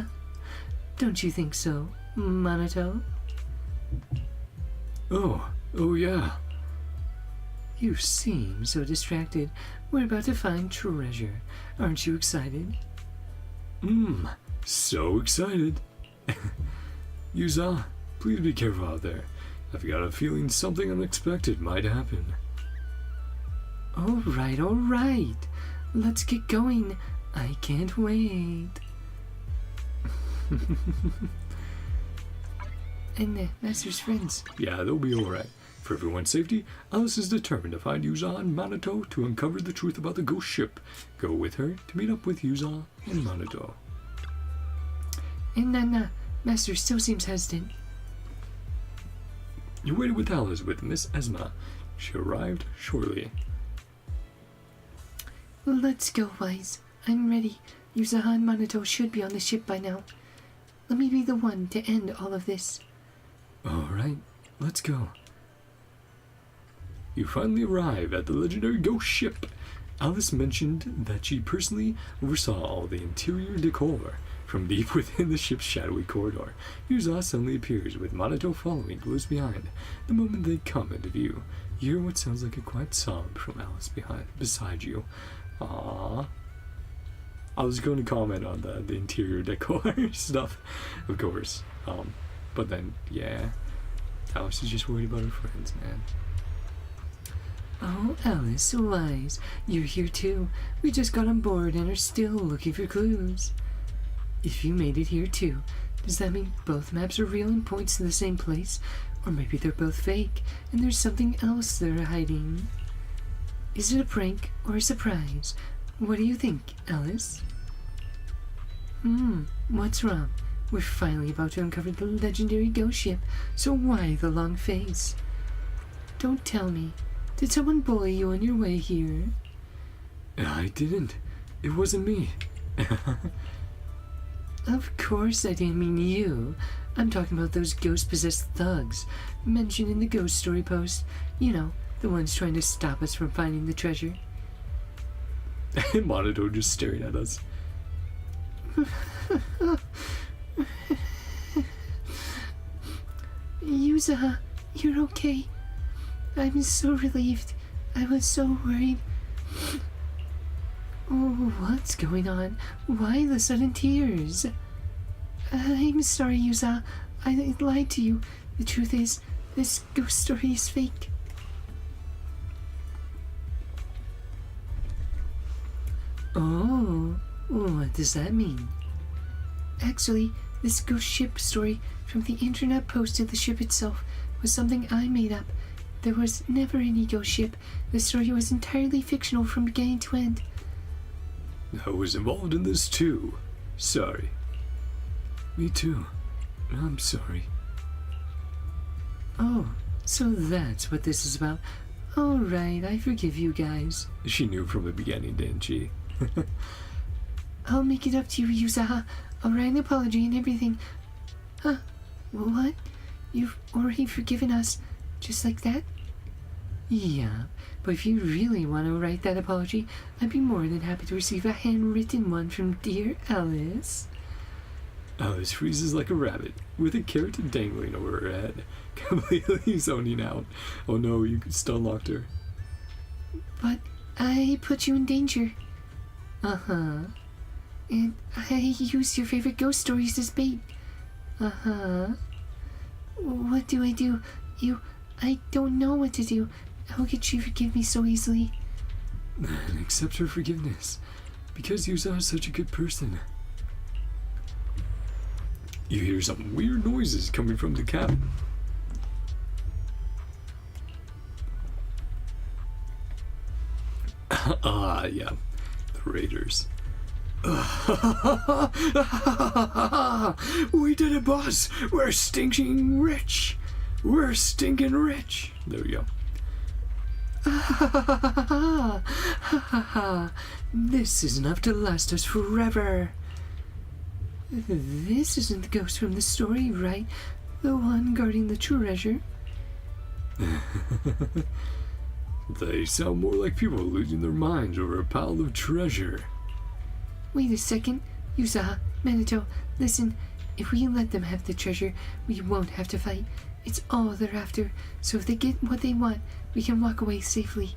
Don't you think so, Monato? Oh yeah. You seem so distracted. We're about to find treasure. Aren't you excited? So excited. Yuza, please be careful out there. I've got a feeling something unexpected might happen. All right. Let's get going. I can't wait. And the Master's friends. Yeah, they'll be alright. For everyone's safety, Alice is determined to find Yuza and Minato to uncover the truth about the ghost ship. Go with her to meet up with Yuza and Minato. And Nana, Master still seems hesitant. You waited with Alice with Miss Esma. She arrived shortly. Let's go, Wise. I'm ready. Yuza and Minato should be on the ship by now. Let me be the one to end all of this. Alright, let's go. You finally arrive at the legendary ghost ship. Alice mentioned that she personally oversaw all the interior decor from deep within the ship's shadowy corridor. Yuza suddenly appears with Minato following close behind. The moment they come into view, you hear what sounds like a quiet sob from Alice beside you. Aww. I was going to comment on the interior decor stuff, of course. But then, yeah, Alice is just worried about her friends, man. Oh, Alice, Wise, you're here too. We just got on board and are still looking for clues. If you made it here too, does that mean both maps are real and points to the same place? Or maybe they're both fake and there's something else they're hiding? Is it a prank or a surprise? What do you think, Alice? What's wrong? We're finally about to uncover the legendary ghost ship, so why the long face? Don't tell me. Did someone bully you on your way here? I didn't. It wasn't me. Of course I didn't mean you. I'm talking about those ghost-possessed thugs mentioned in the ghost story post. You know, the ones trying to stop us from finding the treasure. Minato just staring at us. Yuza, you're okay. I'm so relieved. I was so worried. Oh, what's going on? Why the sudden tears? I'm sorry, Yuza. I lied to you. The truth is, this ghost story is fake. Oh, what does that mean? Actually, this ghost ship story from the internet post to the ship itself was something I made up. There was never any ghost ship. The story was entirely fictional from beginning to end. I was involved in this too. Sorry. Me too. I'm sorry. Oh, so that's what this is about. Alright, I forgive you guys. She knew from the beginning, didn't she? I'll make it up to you, Yuzaha. I'll write an apology and everything. Huh? What? You've already forgiven us? Just like that? Yeah, but if you really want to write that apology, I'd be more than happy to receive a handwritten one from dear Alice. Alice freezes like a rabbit, with a carrot dangling over her head, completely zoning out. Oh no, you stun locked her. But I put you in danger. Uh-huh. And I used your favorite ghost stories as bait. Uh-huh. What do? I don't know what to do. How could she forgive me so easily? And accept her forgiveness, because you are such a good person. You hear some weird noises coming from the cabin. Yeah, the raiders. We did it, boss! We're stinking rich! We're stinking rich! There we go. This is enough to last us forever. This isn't the ghost from the story, right? The one guarding the treasure? They sound more like people losing their minds over a pile of treasure. Wait a second. Yuzaha, Minato, listen. If we let them have the treasure, we won't have to fight. It's all they're after, so if they get what they want, we can walk away safely.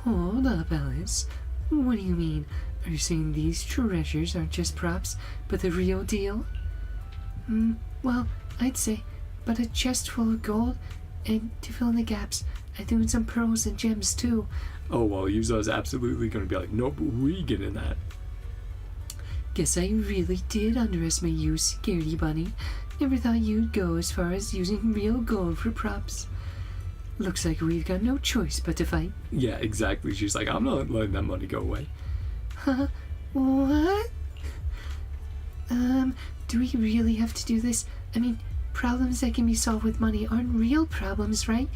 Hold up, Alice. What do you mean? Are you saying these treasures aren't just props, but the real deal? Well, I'd say, but a chest full of gold, and to fill in the gaps, I threw in some pearls and gems too. Oh, well, Yuza's absolutely going to be like, nope, we get in that. Guess I really did underestimate you, Scaredy Bunny. Never thought you'd go as far as using real gold for props. Looks like we've got no choice but to fight. Yeah, exactly. She's like, I'm not letting that money go away. Huh? What? Do we really have to do this? I mean, problems that can be solved with money aren't real problems, right?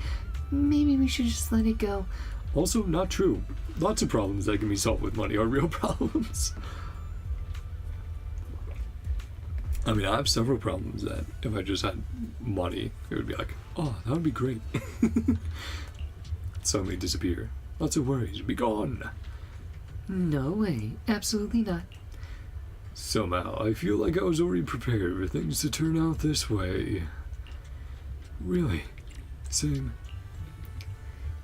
Maybe we should just let it go. Also, not true. Lots of problems that can be solved with money are real problems. I mean, I have several problems that if I just had money, it would be like, oh, that would be great. Suddenly disappear. Lots of worries. Be gone. No way. Absolutely not. Somehow, I feel like I was already prepared for things to turn out this way. Really? Same.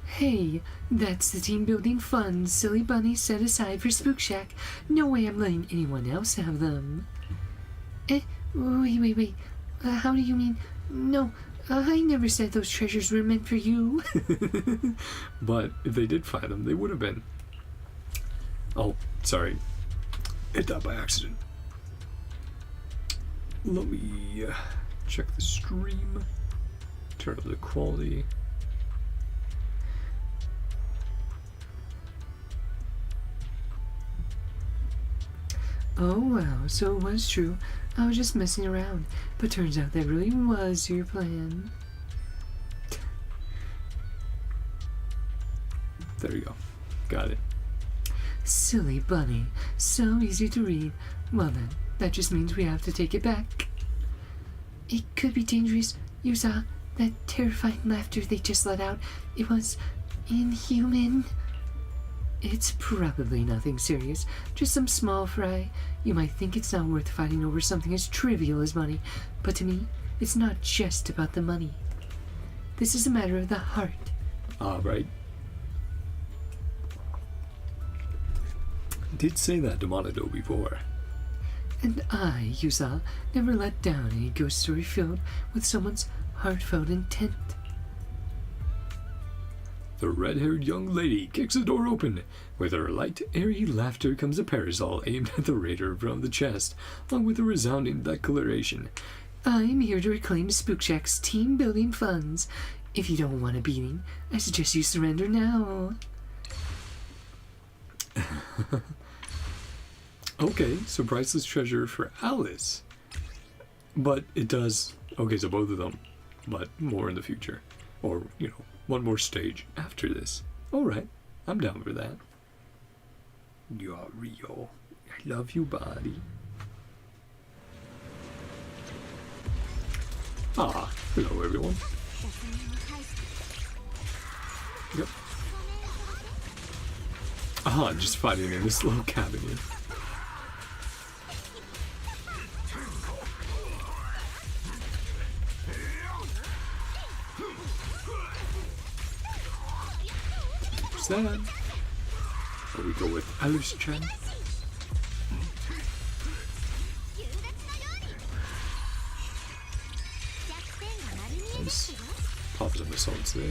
Hey, that's the team building funds Silly Bunny set aside for Spook Shack. No way I'm letting anyone else have them. Wait. How do you mean? No, I never said those treasures were meant for you. But if they did find them, they would have been. Oh, sorry. Hit that by accident. Let me check the stream. Turn up the quality. Oh wow, so it was true. I was just messing around, but turns out that really was your plan. There you go. Got it. Silly Bunny, so easy to read. Well then, that just means we have to take it back. It could be dangerous. You saw that terrifying laughter they just let out. It was inhuman. It's probably nothing serious, just some small fry. You might think it's not worth fighting over something as trivial as money, but to me, it's not just about the money. This is a matter of the heart. Right. Did say that to Monato before. And I, Yuza, never let down any ghost story filled with someone's heartfelt intent. The red-haired young lady kicks the door open. With her light, airy laughter comes a parasol aimed at the raider from the chest, along with a resounding declaration. I'm here to reclaim Spook Shack's team-building funds. If you don't want a beating, I suggest you surrender now. Okay, so priceless treasure for Alice. But it does... Okay, so both of them. But more in the future. Or, you know, one more stage after this. Alright, I'm down for that. You're real. I love you, buddy. Ah, hello everyone. Yep. Ah, just fighting in this little cabin here. What's that? Here we go with Alice-chan. Nice. Pops up the swords there.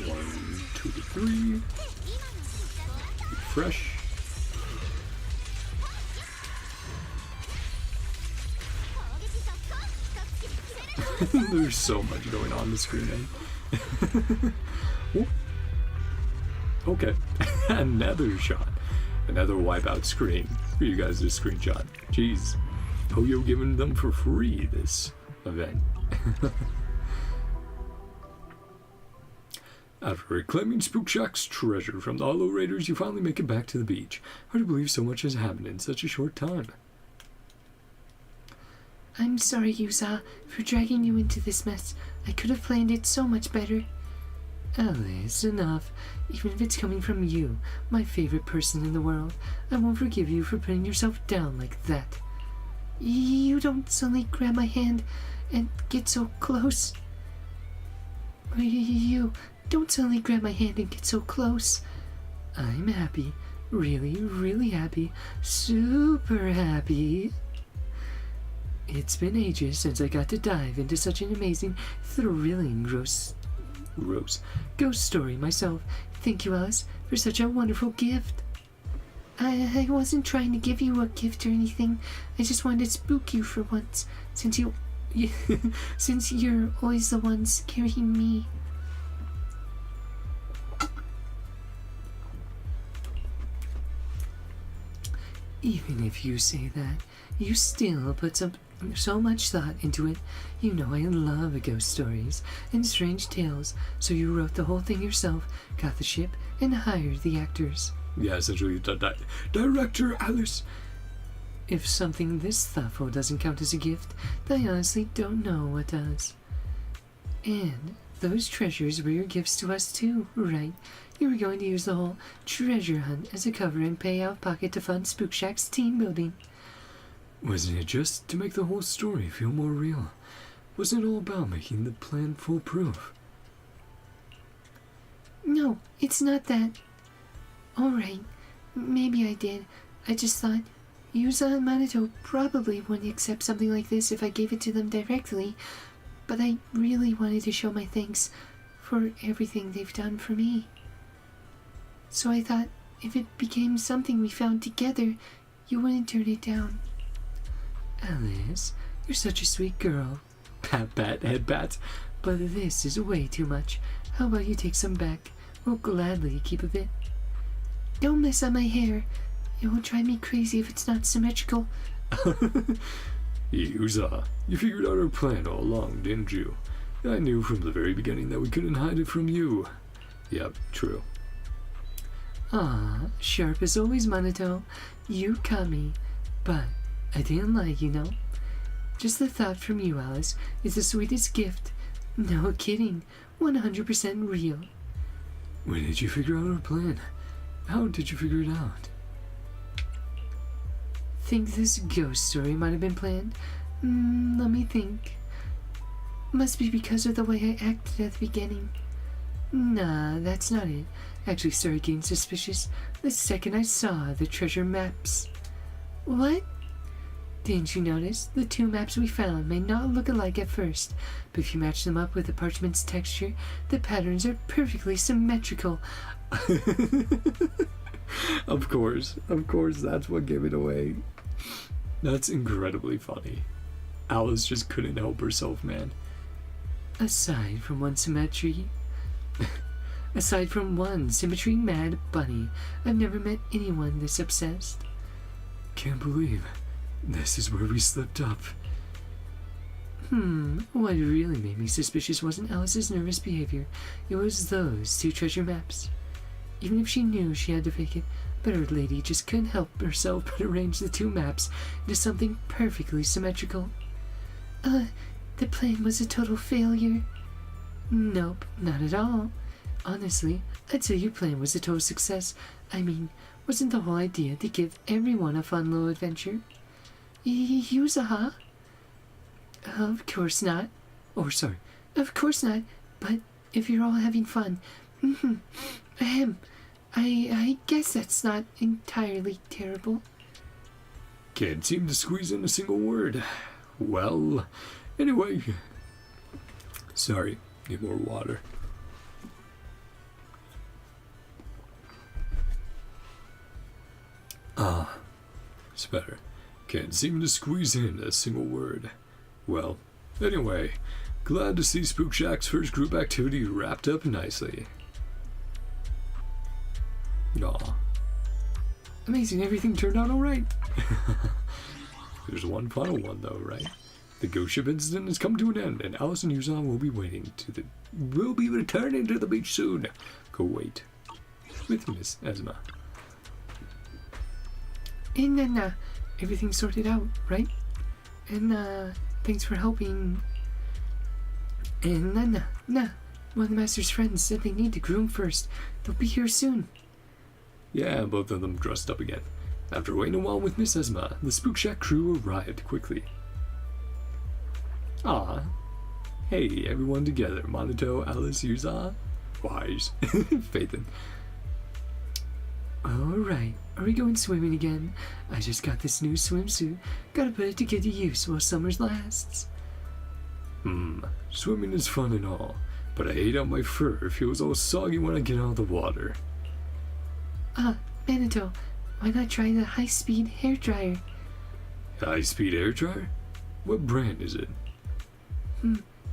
One, two, three. Refresh. There's so much going on the screen, eh? Okay, another shot. Another wipeout screen for you guys to screenshot. Jeez. Hoyo giving them for free this event. After reclaiming Spook Shack's treasure from the Hollow Raiders, you finally make it back to the beach. Hard to believe so much has happened in such a short time. I'm sorry, Yuza, for dragging you into this mess. I could have planned it so much better. Alice, enough. Even if it's coming from you, my favorite person in the world, I won't forgive you for putting yourself down like that. You don't suddenly grab my hand and get so close. You don't suddenly grab my hand and get so close. I'm happy. Really, really happy. Super happy. It's been ages since I got to dive into such an amazing, thrilling, ghost story myself. Thank you, Alice, for such a wonderful gift. I wasn't trying to give you a gift or anything. I just wanted to spook you for once, since since you're always the one scaring me. Even if you say that, you still put so much thought into it. You know I love ghost stories and strange tales, so you wrote the whole thing yourself, got the ship, and hired the actors. Yeah, essentially, Director Alice. If something this thoughtful doesn't count as a gift, then I honestly don't know what does. And those treasures were your gifts to us too, right? You were going to use the whole treasure hunt as a cover and pay out of pocket to fund Spook Shack's team building. Wasn't it just to make the whole story feel more real? Wasn't it all about making the plan foolproof? No, it's not that. Alright, maybe I did. I just thought Yuza and Minato probably wouldn't accept something like this if I gave it to them directly, but I really wanted to show my thanks for everything they've done for me. So I thought if it became something we found together, you wouldn't turn it down. Alice, you're such a sweet girl. Pat, pat, head pat. But this is way too much. How about you take some back? We'll gladly keep a bit. Don't mess up my hair. It will drive me crazy if it's not symmetrical. Yuza, you figured out our plan all along, didn't you? I knew from the very beginning that we couldn't hide it from you. Yep, true. Ah, sharp as always, Minato. You caught me. But I didn't lie, you know. Just the thought from you, Alice, is the sweetest gift. No kidding. 100% real. When did you figure out our plan? How did you figure it out? Think this ghost story might have been planned? Let me think. Must be because of the way I acted at the beginning. Nah, that's not it. Actually started getting suspicious the second I saw the treasure maps. What? Didn't you notice? The two maps we found may not look alike at first, but if you match them up with the parchment's texture, the patterns are perfectly symmetrical. Of course, that's what gave it away. That's incredibly funny. Alice just couldn't help herself, man. Aside from one symmetry mad bunny, I've never met anyone this obsessed. Can't believe This is where we slipped up. What really made me suspicious wasn't Alice's nervous behavior. It was those two treasure maps. Even if she knew she had to fake it, Bird Lady just couldn't help herself but arrange the two maps into something perfectly symmetrical. The plan was a total failure. Nope, not at all. Honestly, I'd say your plan was a total success. I mean, wasn't the whole idea to give everyone a fun little adventure? Yuzaha? Of course not. Of course not. But if you're all having fun, I guess that's not entirely terrible. Can't seem to squeeze in a single word. Well, anyway. Sorry, need more water. It's better. Can't seem to squeeze in a single word. Well, anyway, glad to see Spook Shack's first group activity wrapped up nicely. Aw. Amazing, everything turned out alright. There's one final one though, right? The ghost ship incident has come to an end, and Alice and Yuzan will be returning to the beach soon. Go wait. With Miss Esma. And then, everything's sorted out, right? And, thanks for helping. And then, one of the Master's friends said they need to groom first. They'll be here soon. Yeah, both of them dressed up again. After waiting a while with Miss Esma, the Spook Shack crew arrived quickly. Hey, everyone together. Monito, Alice, Yuza, Wise, Phaethon. Alright, are we going swimming again? I just got this new swimsuit. Gotta put it to good use while summer lasts. Swimming is fun and all, but I hate how my fur feels all soggy when I get out of the water. Manito, why not try the high-speed hair dryer? High-speed hair dryer? What brand is it?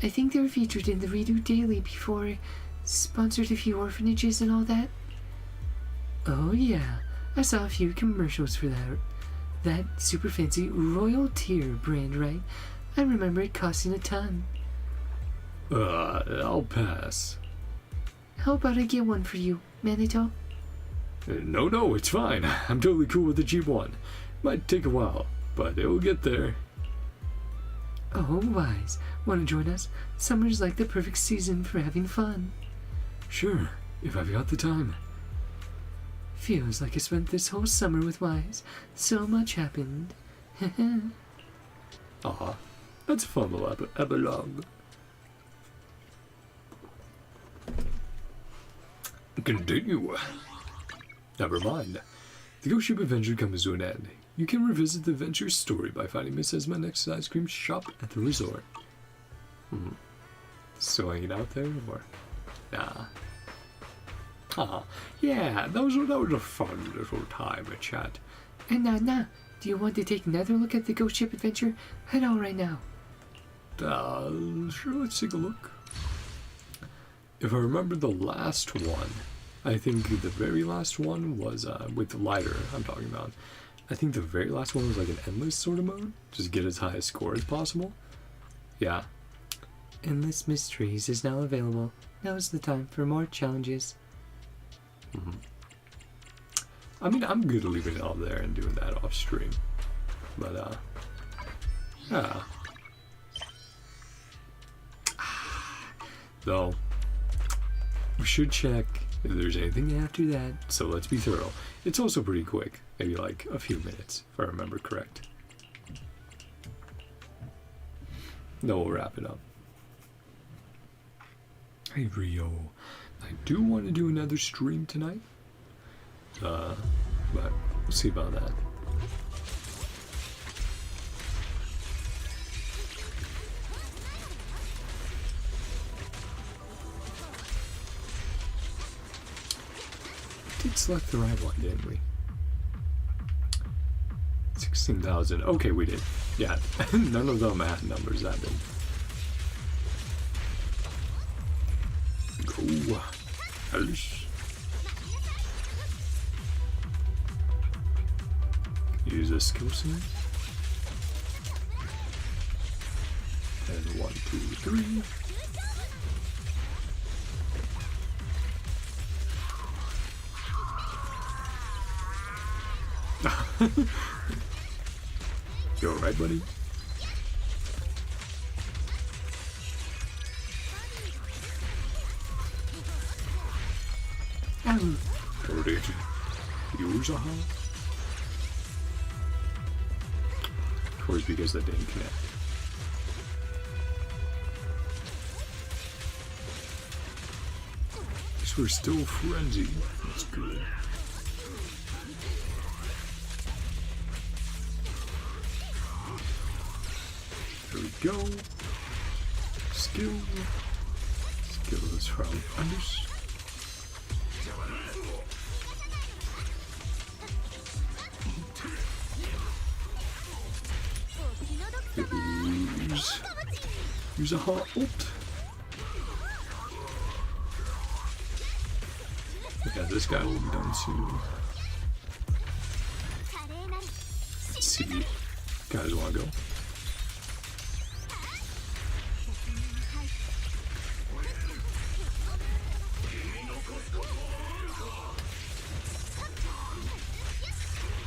I think they were featured in the Redo Daily before, sponsored a few orphanages and all that. Oh yeah, I saw a few commercials for that. That super fancy Royal Tier brand, right? I remember it costing a ton. I'll pass. How about I get one for you, Manito? No, it's fine. I'm totally cool with the cheap one. Might take a while, but it'll get there. Oh, Wise, wanna join us? Summer's like the perfect season for having fun. Sure, if I've got the time. Feels like I spent this whole summer with Wise. So much happened. That's a fun little epilogue. Continue. Never mind. The ghost ship adventure comes to an end. You can revisit the adventure's story by finding Miss Esma next to the ice cream shop at the resort. Still hanging out there, or? Nah. Yeah, that was a fun little time to chat. And do you want to take another look at the ghost ship adventure? Head on right now. Sure, let's take a look. If I remember the last one, I think the very last one was, with the lighter I'm talking about. I think the very last one was like an endless sort of mode. Just get as high a score as possible. Yeah. Endless Mysteries is now available. Now's the time for more challenges. I mean, I'm good at leaving it all there and doing that off stream. But, yeah. Though, we should check if there's anything after that, so let's be thorough. It's also pretty quick, maybe like a few minutes, if I remember correct. Then we'll wrap it up. Hey Rio, I do want to do another stream tonight, but we'll see about that. Did select the right one, didn't we? 16,000. Okay, we did. Yeah, none of them had numbers that big. Go. Alice. Use a skill set. 1, 2, 3. You alright, buddy? Ow. Or did you use a heart? Of course, because that didn't connect. Guess we're still frenzied. That's good. There we go. Skill. Skill is from Anders. Use a heart ult. Yeah, this guy will be done soon. Let's see. Guys wanna go?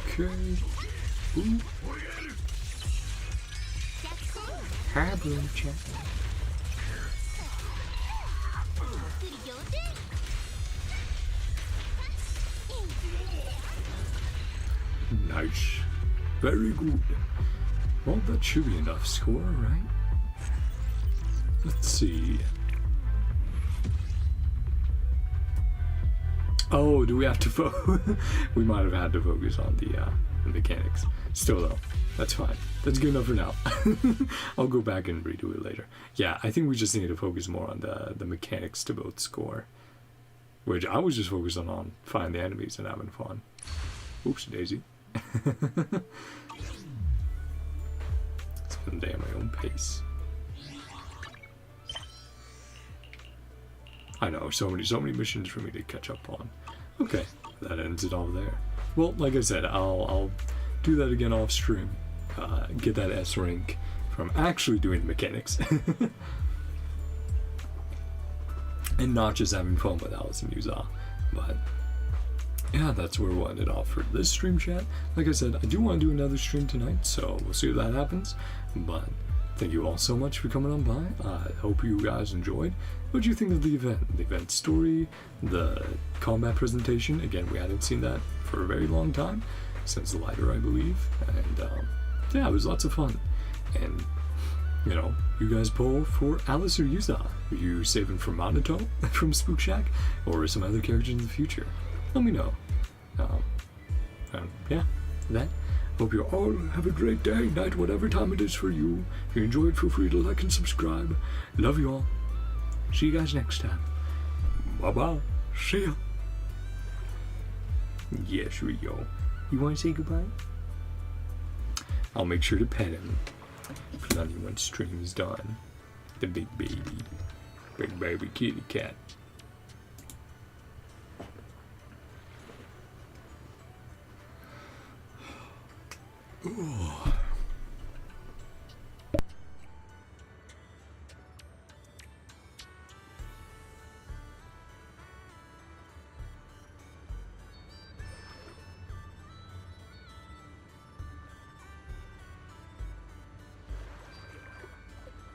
Okay. Ooh. Hi, Boom Chat. Nice. Very good. Well, that should be enough score, right? Let's see. Oh, do we have to we might have had to focus on the mechanics. Still though, that's fine. That's good enough for now. I'll go back and redo it later. Yeah, I think we just need to focus more on the mechanics to both score. Which I was just focusing on finding the enemies and having fun. Oops, Daisy. Spend the day at my own pace. I know, so many missions for me to catch up on. Okay, that ends it all there. Well, like I said, I'll do that again off stream. Get that S rank from actually doing the mechanics. And not just having fun with Alice and Yuza. But yeah, that's where we'll end it off for this stream, chat. Like I said, I do want to do another stream tonight, so we'll see if that happens. But thank you all so much for coming on by. I hope you guys enjoyed. What do you think of the event? The event story, the combat presentation. Again, we hadn't seen that for a very long time, since the lighter, I believe. And yeah, it was lots of fun. And you know, you guys pull for Alice or Yuza. Are you saving for Minato from Spook Shack, or some other characters in the future? Let me know. And yeah, that. Hope you all have a great day, night, whatever time it is for you. If you enjoyed, feel free to like and subscribe. Love you all. See you guys next time. Bye-bye. See ya. Yes, we go. You want to say goodbye? I'll make sure to pet him. Plenty when stream's done. The big baby. Big baby kitty cat. Ooh.